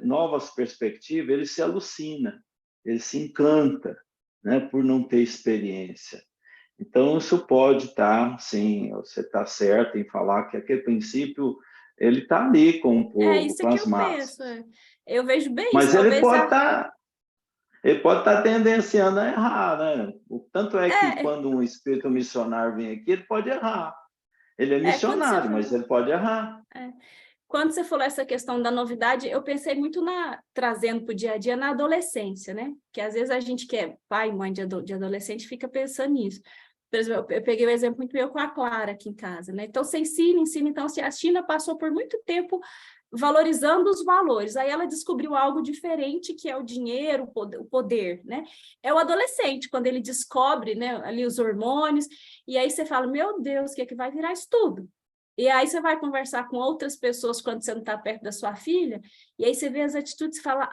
novas perspectivas, ele se alucina, ele se encanta, né, por não ter experiência. Então, isso pode estar, sim, você está certo em falar que aquele princípio, ele está ali com o povo, Isso com que as eu penso. massas. Eu vejo bem isso, Mas talvez ele pode estar tendenciando a errar, né? Tanto é que é, quando um espírito missionário vem aqui, ele pode errar. Ele é quando você missionário, mas falou. ele pode errar. Quando você falou essa questão da novidade, eu pensei muito trazendo para o dia a dia na adolescência, né? Que às vezes a gente que é pai e mãe de adolescente fica pensando nisso. Por exemplo, eu peguei o exemplo muito meu com a Clara aqui em casa, né? Então, você ensina. Então, a China passou por muito tempo valorizando os valores. Aí ela descobriu algo diferente, que é o dinheiro, o poder, né? É o adolescente, quando ele descobre, né, ali os hormônios, e aí você fala, meu Deus, o que é que vai virar isso tudo? E aí você vai conversar com outras pessoas quando você não está perto da sua filha, e aí você vê as atitudes e fala,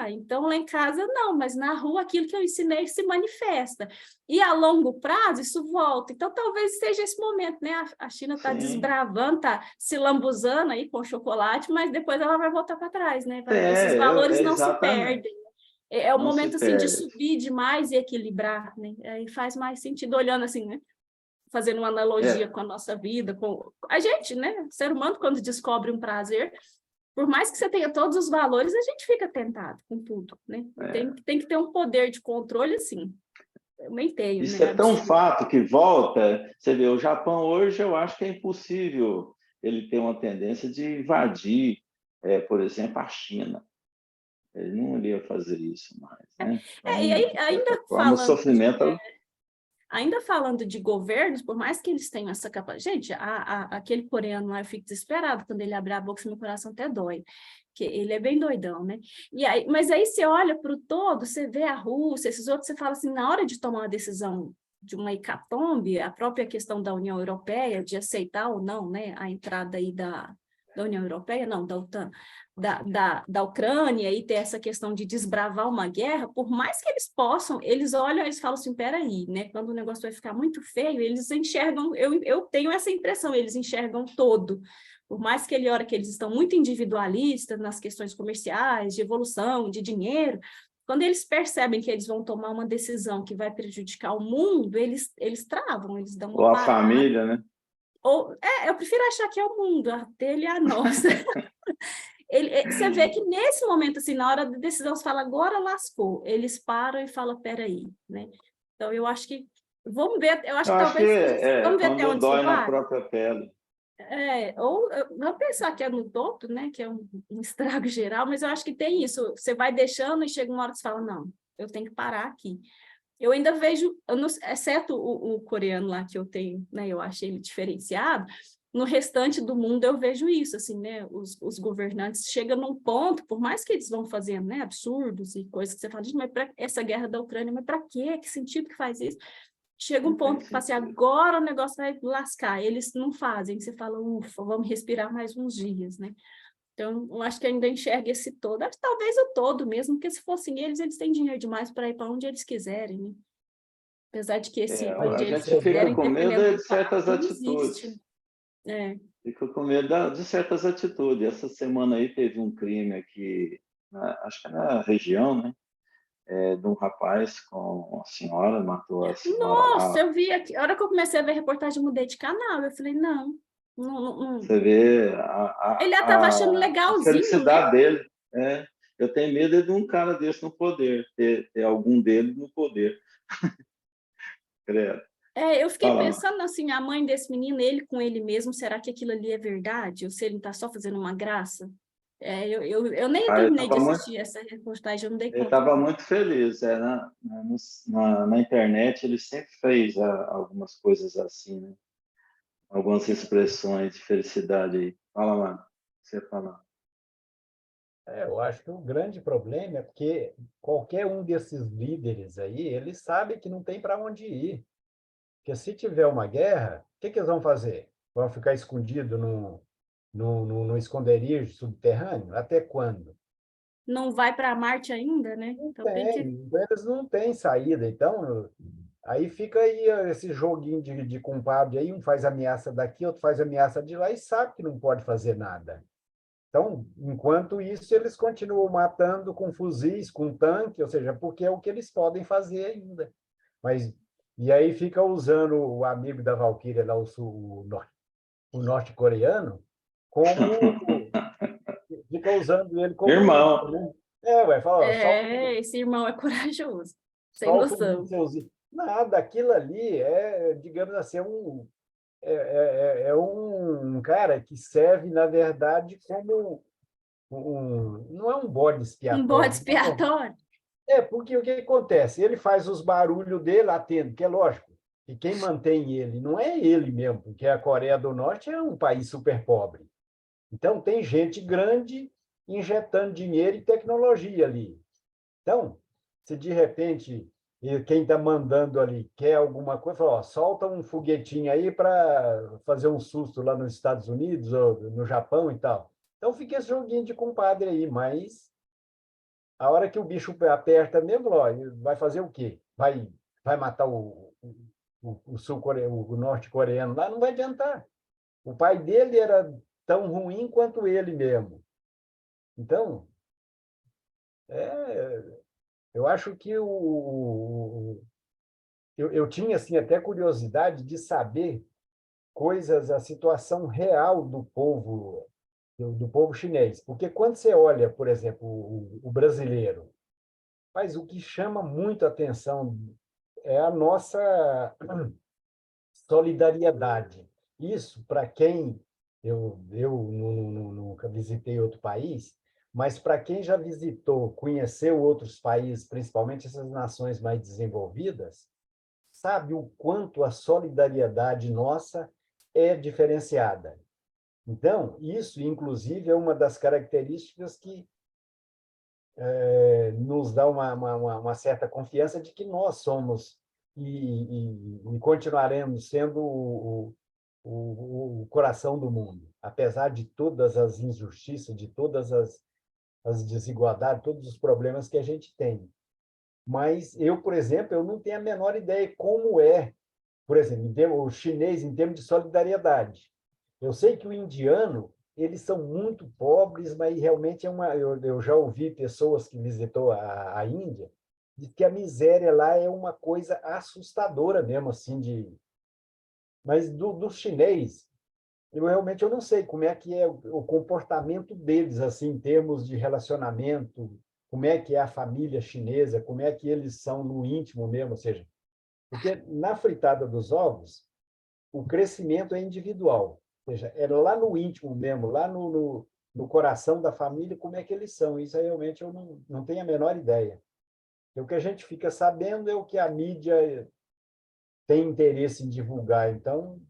então lá em casa não, mas na rua aquilo que eu ensinei se manifesta. E a longo prazo isso volta. Então talvez seja esse momento, né? A China está desbravando, está se lambuzando aí com chocolate, mas depois ela vai voltar para trás, né? Esses valores não se Exatamente. perdem. É o Não se momento assim de perde. subir demais e equilibrar, né? Aí faz mais sentido olhando assim, né? Fazendo uma analogia com a nossa vida, com a gente, né? O ser humano, quando descobre um prazer, por mais que você tenha todos os valores, a gente fica tentado com tudo, né? Tem que ter um poder de controle, assim. Eu nem tenho, Isso né? é tão Absurdo. fato que volta. Você vê, o Japão hoje, eu acho que é impossível ele ter uma tendência de invadir, por exemplo, a China. Ele não iria fazer isso mais, né? E Então, aí, de certa forma, o sofrimento. ainda falando de governos, por mais que eles tenham essa capacidade... Gente, aquele coreano lá, eu fico desesperado quando ele abre a boca, meu coração até dói. Que ele é bem doidão, né? Mas aí você olha para o todo, você vê a Rússia, esses outros, você fala assim, na hora de tomar uma decisão de uma hecatombe, a própria questão da União Europeia, de aceitar ou não, né, a entrada aí da União Europeia, não, da OTAN, da Ucrânia, e ter essa questão de desbravar uma guerra, por mais que eles possam, eles olham e falam assim, peraí, né, quando o negócio vai ficar muito feio, eles enxergam, eu tenho essa impressão, eles enxergam todo, por mais que ele hora que eles estão muito individualistas nas questões comerciais, de evolução, de dinheiro, quando eles percebem que eles vão tomar uma decisão que vai prejudicar o mundo, eles travam, eles dão Ou uma a parada. família, né? Eu prefiro achar que é o mundo, a dele é a nossa. Você vê que nesse momento, assim, na hora da decisão, você fala, agora lascou. Eles param e falam, peraí, né? Então, eu acho que, vamos ver, eu acho Eu que acho que talvez, vamos ver até quando onde isso dói na vai. própria pele. Ou vamos pensar que é no todo, né, que é um estrago geral, mas eu acho que tem isso, você vai deixando e chega uma hora que você fala, não, eu tenho que parar aqui. Eu ainda vejo, exceto o coreano lá que eu tenho, né, eu achei ele diferenciado, no restante do mundo eu vejo isso, assim, né, os governantes chegam num ponto, por mais que eles vão fazendo, né, absurdos e coisas que você fala, mas para essa guerra da Ucrânia, mas para quê? Que sentido que faz isso? Chega um ponto que fala assim, agora o negócio vai lascar, eles não fazem, você fala, ufa, vamos respirar mais uns dias, né? Então, eu acho que ainda enxerga esse todo, talvez o todo mesmo, porque se fossem eles têm dinheiro demais para ir para onde eles quiserem, né? Apesar de que esse onde A eles gente fica quiserem, com medo dependendo de do certas país, não existe. atitudes. É. Fica com medo de certas atitudes. Essa semana aí teve um crime aqui, acho que é na região, né? De um rapaz com a senhora, matou a senhora Nossa, lá. eu vi aqui, a hora que eu comecei a ver a reportagem, eu mudei de canal, eu falei, não. Você vê Ele já estava achando a legalzinho, né? felicidade dele. Eu tenho medo de um cara desse no poder, ter algum dele no poder. Credo. Eu fiquei Fala, mano. pensando assim, a mãe desse menino, ele com ele mesmo, será que aquilo ali é verdade? Ou se ele está só fazendo uma graça? Eu nem Aí terminei de assistir essa reportagem, eu não dei ele conta. estava muito feliz. Na internet ele sempre fez algumas coisas assim, né? Algumas expressões de felicidade aí. Fala, mano. Você fala. Eu acho que o grande problema é porque qualquer um desses líderes aí, ele sabe que não tem para onde ir. Porque se tiver uma guerra, o que eles vão fazer? Vão ficar escondidos no esconderijo subterrâneo? Até quando? Não vai para Marte ainda, né? Não Então tem que. tem, eles não têm saída. Então, aí fica aí esse joguinho de compadre aí, um faz ameaça daqui, outro faz ameaça de lá e sabe que não pode fazer nada. Então, enquanto isso, eles continuam matando com fuzis, com tanque, ou seja, porque é o que eles podem fazer ainda. Mas, e aí fica usando o amigo da Valkyria, lá, o norte-coreano, como fica usando ele como Irmão. isca, né? Vai falar, ó, Esse irmão é corajoso, sem solta um noção. mísselzinho. Nada, aquilo ali digamos assim, é um cara que serve, na verdade, como não é um bode Um bode expiatório, não. expiatório. Porque o que acontece? Ele faz os barulhos dele atendo, que é lógico. E quem mantém ele não é ele mesmo, porque a Coreia do Norte é um país super pobre. Então, tem gente grande injetando dinheiro e tecnologia ali. Então, se de repente quem está mandando ali quer alguma coisa, fala, ó, solta um foguetinho aí para fazer um susto lá nos Estados Unidos ou no Japão e tal. Então, fica esse joguinho de compadre aí, mas a hora que o bicho aperta mesmo, ó, vai fazer o quê? Vai matar o sul-coreano, o norte-coreano lá? Não vai adiantar. O pai dele era tão ruim quanto ele mesmo. Então, eu acho que eu tinha assim, até curiosidade de saber coisas, a situação real do povo chinês. Porque quando você olha, por exemplo, o brasileiro, mas o que chama muito a atenção é a nossa solidariedade. Isso, para quem eu nunca visitei outro país, mas para quem já visitou, conheceu outros países, principalmente essas nações mais desenvolvidas, sabe o quanto a solidariedade nossa é diferenciada. Então, isso, inclusive, é uma das características que nos dá uma certa confiança de que nós somos e continuaremos sendo o coração do mundo, apesar de todas as injustiças, de todas as desigualdades, todos os problemas que a gente tem. Mas eu, por exemplo, eu não tenho a menor ideia como é, por exemplo, o chinês em termos de solidariedade. Eu sei que o indiano, eles são muito pobres, mas realmente eu já ouvi pessoas que visitou a Índia, de que a miséria lá é uma coisa assustadora mesmo, assim, mas do chinês, eu não sei como é que é o comportamento deles, assim, em termos de relacionamento, como é que é a família chinesa, como é que eles são no íntimo mesmo, ou seja, porque na fritada dos ovos, o crescimento é individual. Ou seja, é lá no íntimo mesmo, lá no coração da família, como é que eles são. Isso aí, realmente eu não tenho a menor ideia. O que a gente fica sabendo é o que a mídia tem interesse em divulgar. Então,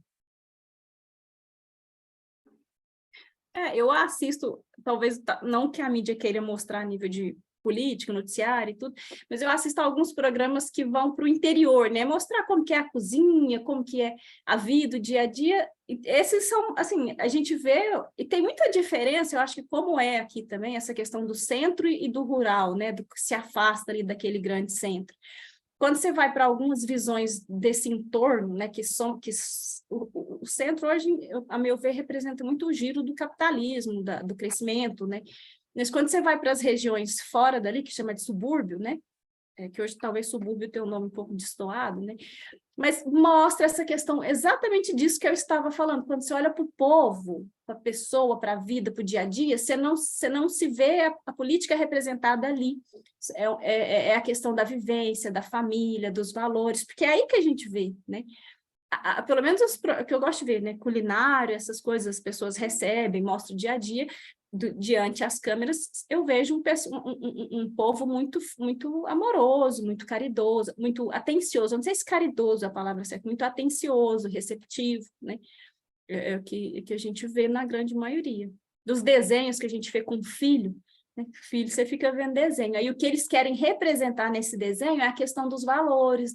Eu assisto, talvez não que a mídia queira mostrar a nível de política, noticiário e tudo, mas eu assisto a alguns programas que vão para o interior, né? Mostrar como que é a cozinha, como que é a vida, o dia a dia. E esses são, assim, a gente vê, e tem muita diferença, eu acho que como é aqui também, essa questão do centro e do rural, né? Do que se afasta ali daquele grande centro. Quando você vai para algumas visões desse entorno, né, o centro hoje, a meu ver, representa muito o giro do capitalismo, do crescimento, né? Mas quando você vai para as regiões fora dali, que chama de subúrbio, né? Que hoje talvez subúrbio tenha um nome um pouco destoado, né? Mas mostra essa questão exatamente disso que eu estava falando. Quando você olha para o povo, para a pessoa, para a vida, para o dia a dia, você não se vê a política representada ali. É a questão da vivência, da família, dos valores, porque é aí que a gente vê, né? Pelo menos o que eu gosto de ver, né? Culinário, essas coisas, as pessoas recebem, mostram o dia a dia, diante as câmeras, eu vejo um povo muito, muito amoroso, muito caridoso, muito atencioso. Não sei se caridoso é a palavra certa, muito atencioso, receptivo, né? O que a gente vê na grande maioria. Dos desenhos que a gente vê com filho, né? Filho, você fica vendo desenho. Aí o que eles querem representar nesse desenho é a questão dos valores.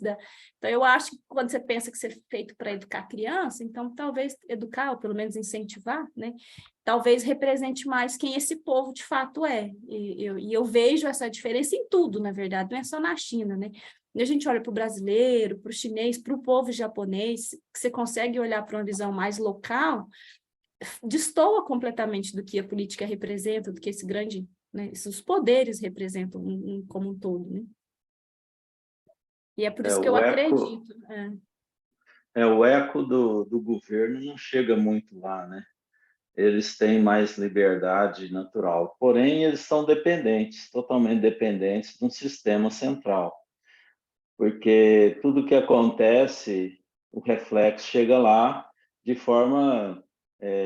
Então, eu acho que quando você pensa que isso é feito para educar a criança, então talvez educar, ou pelo menos incentivar, né? Talvez represente mais quem esse povo de fato é. E eu vejo essa diferença em tudo, na verdade, não é só na China, né? Quando a gente olha para o brasileiro, para o chinês, para o povo japonês, que você consegue olhar para uma visão mais local, destoa completamente do que a política representa, do que esse grande, né, esses poderes representam como um todo, né? E é por isso que eu acredito. O eco do governo não chega muito lá, né? Eles têm mais liberdade natural, porém eles são dependentes, totalmente dependentes de um sistema central, porque tudo que acontece, o reflexo chega lá de forma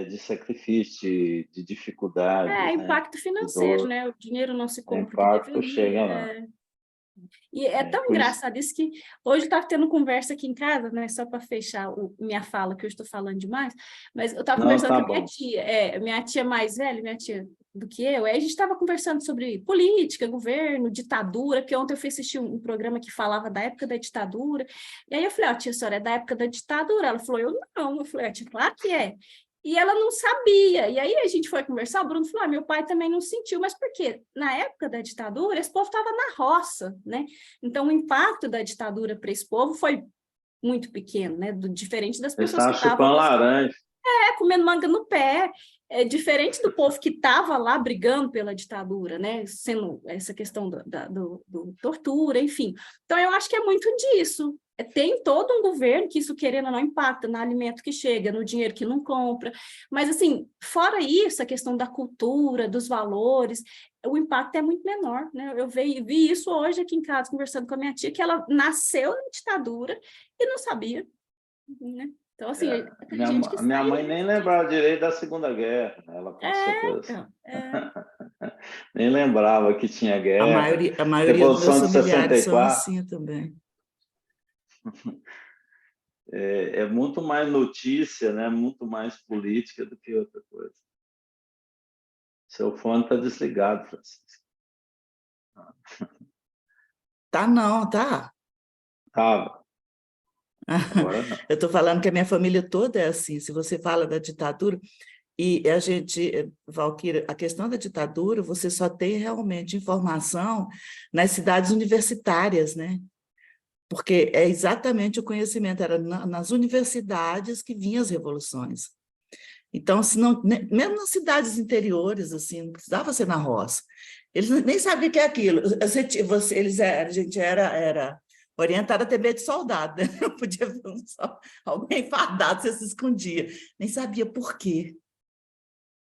de sacrifício, de dificuldades, né? Impacto De financeiro, dor, né? O dinheiro não se o compra o que impacto chega deveria. lá. E é tão Por isso, engraçado isso que hoje eu estava tendo conversa aqui em casa, né? Só para fechar minha fala, que eu estou falando demais, mas eu estava não, conversando tá com a minha bom. tia, minha tia mais velha, minha tia do que eu, aí a gente estava conversando sobre política, governo, ditadura, porque ontem eu fui assistir um programa que falava da época da ditadura, e aí eu falei, tia, a senhora é da época da ditadura? Ela falou, eu não. Eu falei, tia, claro que é. E ela não sabia. E aí a gente foi conversar, o Bruno falou, meu pai também não sentiu. Mas por quê? Na época da ditadura, esse povo estava na roça, né? Então, o impacto da ditadura para esse povo foi muito pequeno, né? Diferente das Eles pessoas que estavam estavam chupando laranja. comendo manga no pé, diferente do povo que estava lá brigando pela ditadura, né? Sendo essa questão do tortura, enfim. Então, eu acho que é muito disso. Tem todo um governo que isso, querendo ou não, impacta no alimento que chega, no dinheiro que não compra. Mas, assim, fora isso, a questão da cultura, dos valores, o impacto é muito menor, né? Eu vi isso hoje aqui em casa, conversando com a minha tia, que ela nasceu na ditadura e não sabia, né? Então, assim, tem gente que Minha sai mãe nem lembrava direito da Segunda Guerra. Ela passou por isso. então, Nem lembrava que tinha A guerra. maioria, a maioria dos meus Revolução de familiares são 64. assim também. É muito mais notícia, né? Muito mais política do que outra coisa. Seu fone está desligado, Francisco. Tá, não, tá. Tava. Agora não. Eu estou falando que a minha família toda é assim. Se você fala da ditadura, e a gente, Valquíria, a questão da ditadura, você só tem realmente informação nas cidades universitárias, né? Porque é exatamente o conhecimento, era nas universidades que vinham as revoluções. Então, se não, mesmo nas cidades interiores, assim, não precisava ser na roça. Eles nem sabiam o que é aquilo. A gente era orientada a ter medo de soldado, né? Não podia ver alguém fardado, você se escondia. Nem sabia por quê.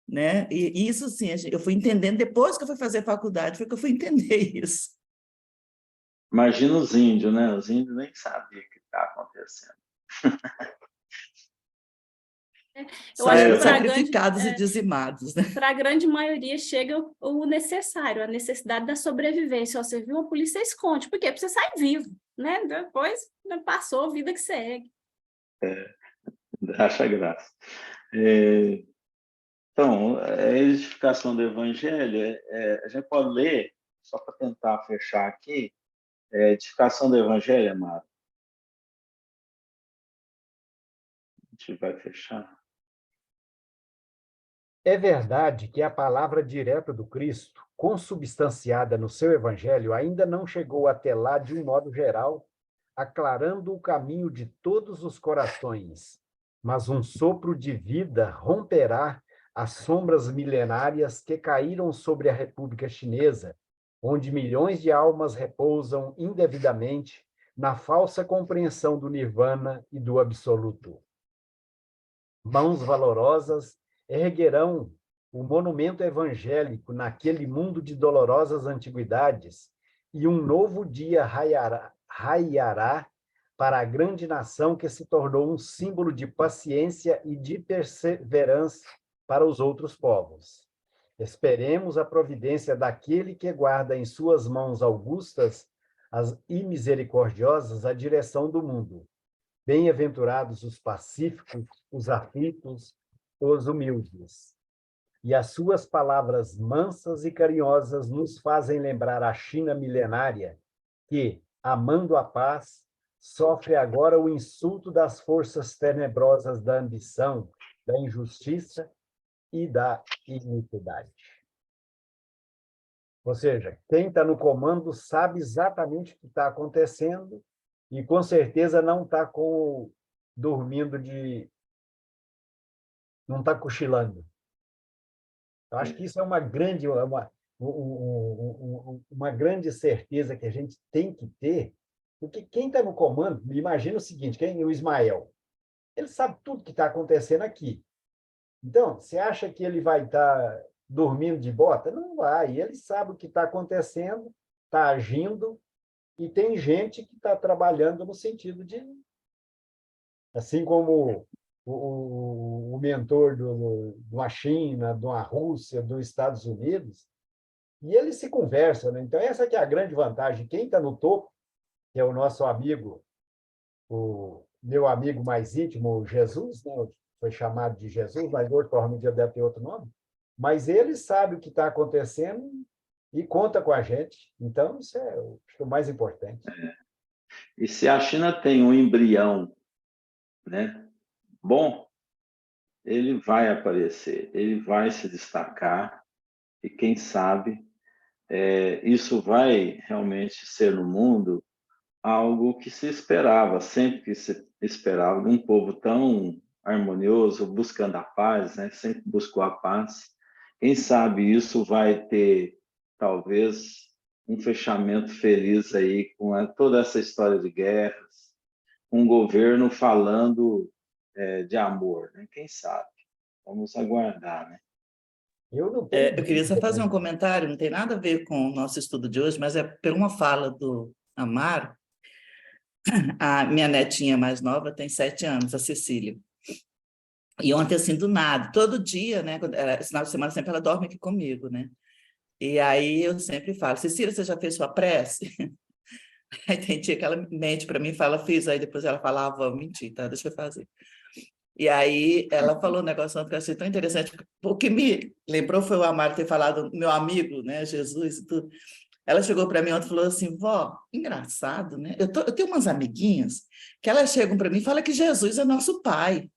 Né? E isso, sim, eu fui entendendo, depois que eu fui fazer faculdade, foi que eu fui entender isso. Imagina os índios, né? Os índios nem sabiam o que está acontecendo. Eu acho que para sacrificados e dizimados, né? Para a grande maioria chega o necessário, a necessidade da sobrevivência. Você viu, a polícia esconde. Por quê? Para você sair vivo, né? Depois passou, a vida que segue. Acha graça. Então, a edificação do Evangelho, a gente pode ler, só para tentar fechar aqui, edificação do Evangelho, Amaro. A gente vai fechar. É verdade que a palavra direta do Cristo, consubstanciada no seu Evangelho, ainda não chegou até lá de um modo geral, aclarando o caminho de todos os corações, mas um sopro de vida romperá as sombras milenárias que caíram sobre a República Chinesa, onde milhões de almas repousam indevidamente na falsa compreensão do nirvana e do absoluto. Mãos valorosas erguerão o monumento evangélico naquele mundo de dolorosas antiguidades, e um novo dia raiará para a grande nação que se tornou um símbolo de paciência e de perseverança para os outros povos. Esperemos a providência daquele que guarda em suas mãos augustas e misericordiosas a direção do mundo. Bem-aventurados os pacíficos, os aflitos, os humildes. E as suas palavras mansas e carinhosas nos fazem lembrar a China milenária, que, amando a paz, sofre agora o insulto das forças tenebrosas da ambição, da injustiça e da iniquidade. Ou seja, quem está no comando sabe exatamente o que está acontecendo e, com certeza, não está dormindo não está cochilando. Eu acho que isso é uma grande certeza que a gente tem que ter, porque quem está no comando, imagina o seguinte, o Ismael, ele sabe tudo que está acontecendo aqui. Então, você acha que ele vai estar dormindo de bota? Não vai, ele sabe o que está acontecendo, está agindo, e tem gente que está trabalhando no sentido de... Assim como o mentor de uma China, de uma Rússia, dos Estados Unidos, e eles se conversam, né? Então, essa que é a grande vantagem. Quem está no topo, que é o nosso amigo, o meu amigo mais íntimo, Jesus, né? Foi chamado de Jesus, mas hoje provavelmente já deve ter outro nome, mas ele sabe o que está acontecendo e conta com a gente. Então, isso é o mais importante. E se a China tem um embrião, né, bom, ele vai aparecer, ele vai se destacar, e quem sabe isso vai realmente ser no mundo algo que se esperava, sempre que se esperava de um povo tão harmonioso, buscando a paz, né? Sempre buscou a paz. Quem sabe isso vai ter, talvez, um fechamento feliz aí com toda essa história de guerras, um governo falando de amor, né? Quem sabe? Vamos aguardar, né? Eu queria só fazer um comentário, não tem nada a ver com o nosso estudo de hoje, mas é por uma fala do Amaro. A minha netinha mais nova tem 7 anos, a Cecília. E ontem, assim, do nada, todo dia, né? Esse final de semana sempre ela dorme aqui comigo, né? E aí eu sempre falo, Cecília, você já fez sua prece? Aí tem dia que ela mente para mim e fala, fiz, aí depois ela fala, vou mentir, tá? Deixa eu fazer. E aí ela falou um negócio que eu achei tão interessante, o que me lembrou foi o Amaro ter falado, meu amigo, né, Jesus e tudo. Ela chegou para mim ontem e falou assim, vó, engraçado, né? Eu tenho umas amiguinhas que elas chegam para mim e falam que Jesus é nosso pai.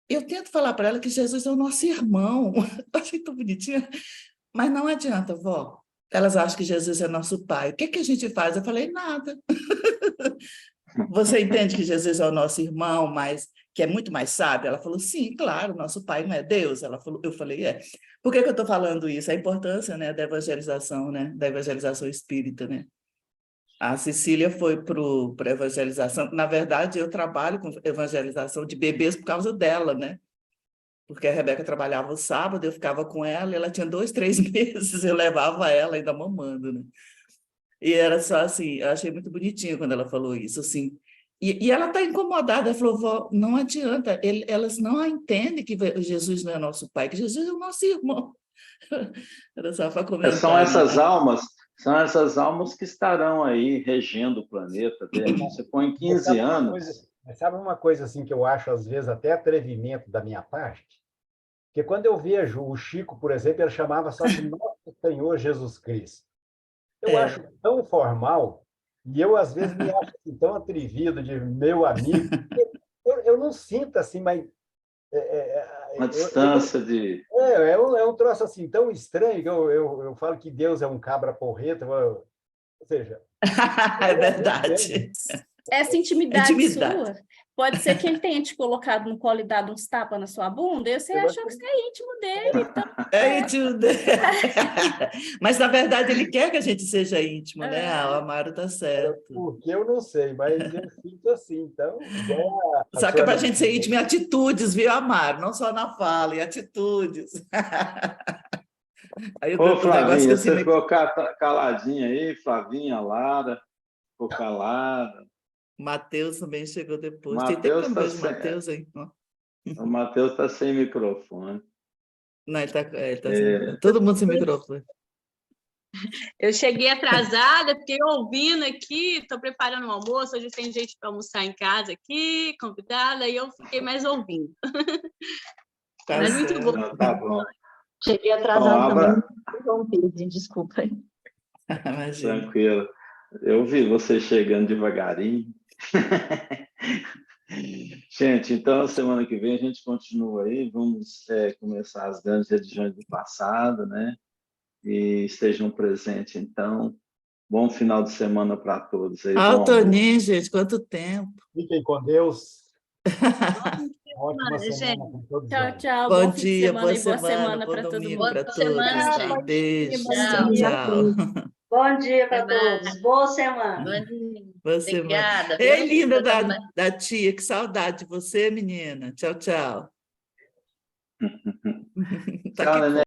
Eu tento falar para ela que Jesus é o nosso irmão. Eu achei tão bonitinha. Mas não adianta, vó. Elas acham que Jesus é nosso pai. O que a gente faz? Eu falei, nada. Você entende que Jesus é o nosso irmão, mas que é muito mais sábio? Ela falou, sim, claro, nosso pai não é Deus. Eu falei, é. Por que eu estou falando isso? A importância, né, da evangelização, né, da evangelização espírita, né? A Cecília foi para a evangelização. Na verdade, eu trabalho com evangelização de bebês por causa dela, né? Porque a Rebeca trabalhava o sábado, eu ficava com ela, e ela tinha 2, 3 meses, eu levava ela ainda mamando, né? E era só assim, eu achei muito bonitinho quando ela falou isso, assim. E ela está incomodada, ela falou, vó, não adianta, elas não entendem que Jesus não é nosso pai, que Jesus é o nosso irmão. Era só para comentar. São essas almas que estarão aí regendo o planeta. Você põe 15 anos... Sabe uma coisa assim que eu acho, às vezes, até atrevimento da minha parte? Porque quando eu vejo o Chico, por exemplo, ele chamava só de Nosso Senhor Jesus Cristo. Eu acho tão formal, e eu, às vezes, me acho assim, tão atrevido de meu amigo. Eu não sinto assim, mas... Uma distância de... É um troço assim tão estranho que eu falo que Deus é um cabra porreta, ou seja... É verdade. Essa intimidade sua, pode ser que ele tenha te colocado no colo e dado uns tapas na sua bunda, e você achou que você é íntimo dele. Então... É íntimo dele. Mas, na verdade, ele quer que a gente seja íntimo, né? O Amaro está certo. Porque eu não sei, mas eu sinto assim. Então, só que é para a gente ser íntimo em atitudes, viu, Amaro? Não só na fala, em atitudes. Aí, ô, Flavinha, você ficou caladinha aí, Flavinha, Lara, ficou calada. Matheus também chegou depois. Mateus Tem tempo que Matheus aí. O Matheus está sem microfone. Não, ele tá sem... Todo mundo sem microfone. Eu cheguei atrasada, fiquei ouvindo aqui, estou preparando um almoço, hoje tem gente para almoçar em casa aqui, convidada, e eu fiquei mais ouvindo. Tá Mas muito bom. Tá bom. Cheguei atrasada também, desculpa. Tranquilo. Eu vi você chegando devagarinho. Gente, então, semana que vem a gente continua aí, vamos começar as grandes religiões do passado, né? E estejam presentes, então. Bom final de semana para todos. Toninho, gente, quanto tempo. Fiquem com Deus. Ótima semana para todos. Tchau, tchau. Bom Bom dia, boa semana bom para todo domingo mundo. para todos. Beijo. Tchau. Bom dia para todos. Boa semana. Boa Obrigada. semana. Ei, linda da tia, que saudade de você, menina. Tchau, tchau. Tchau, Nenê.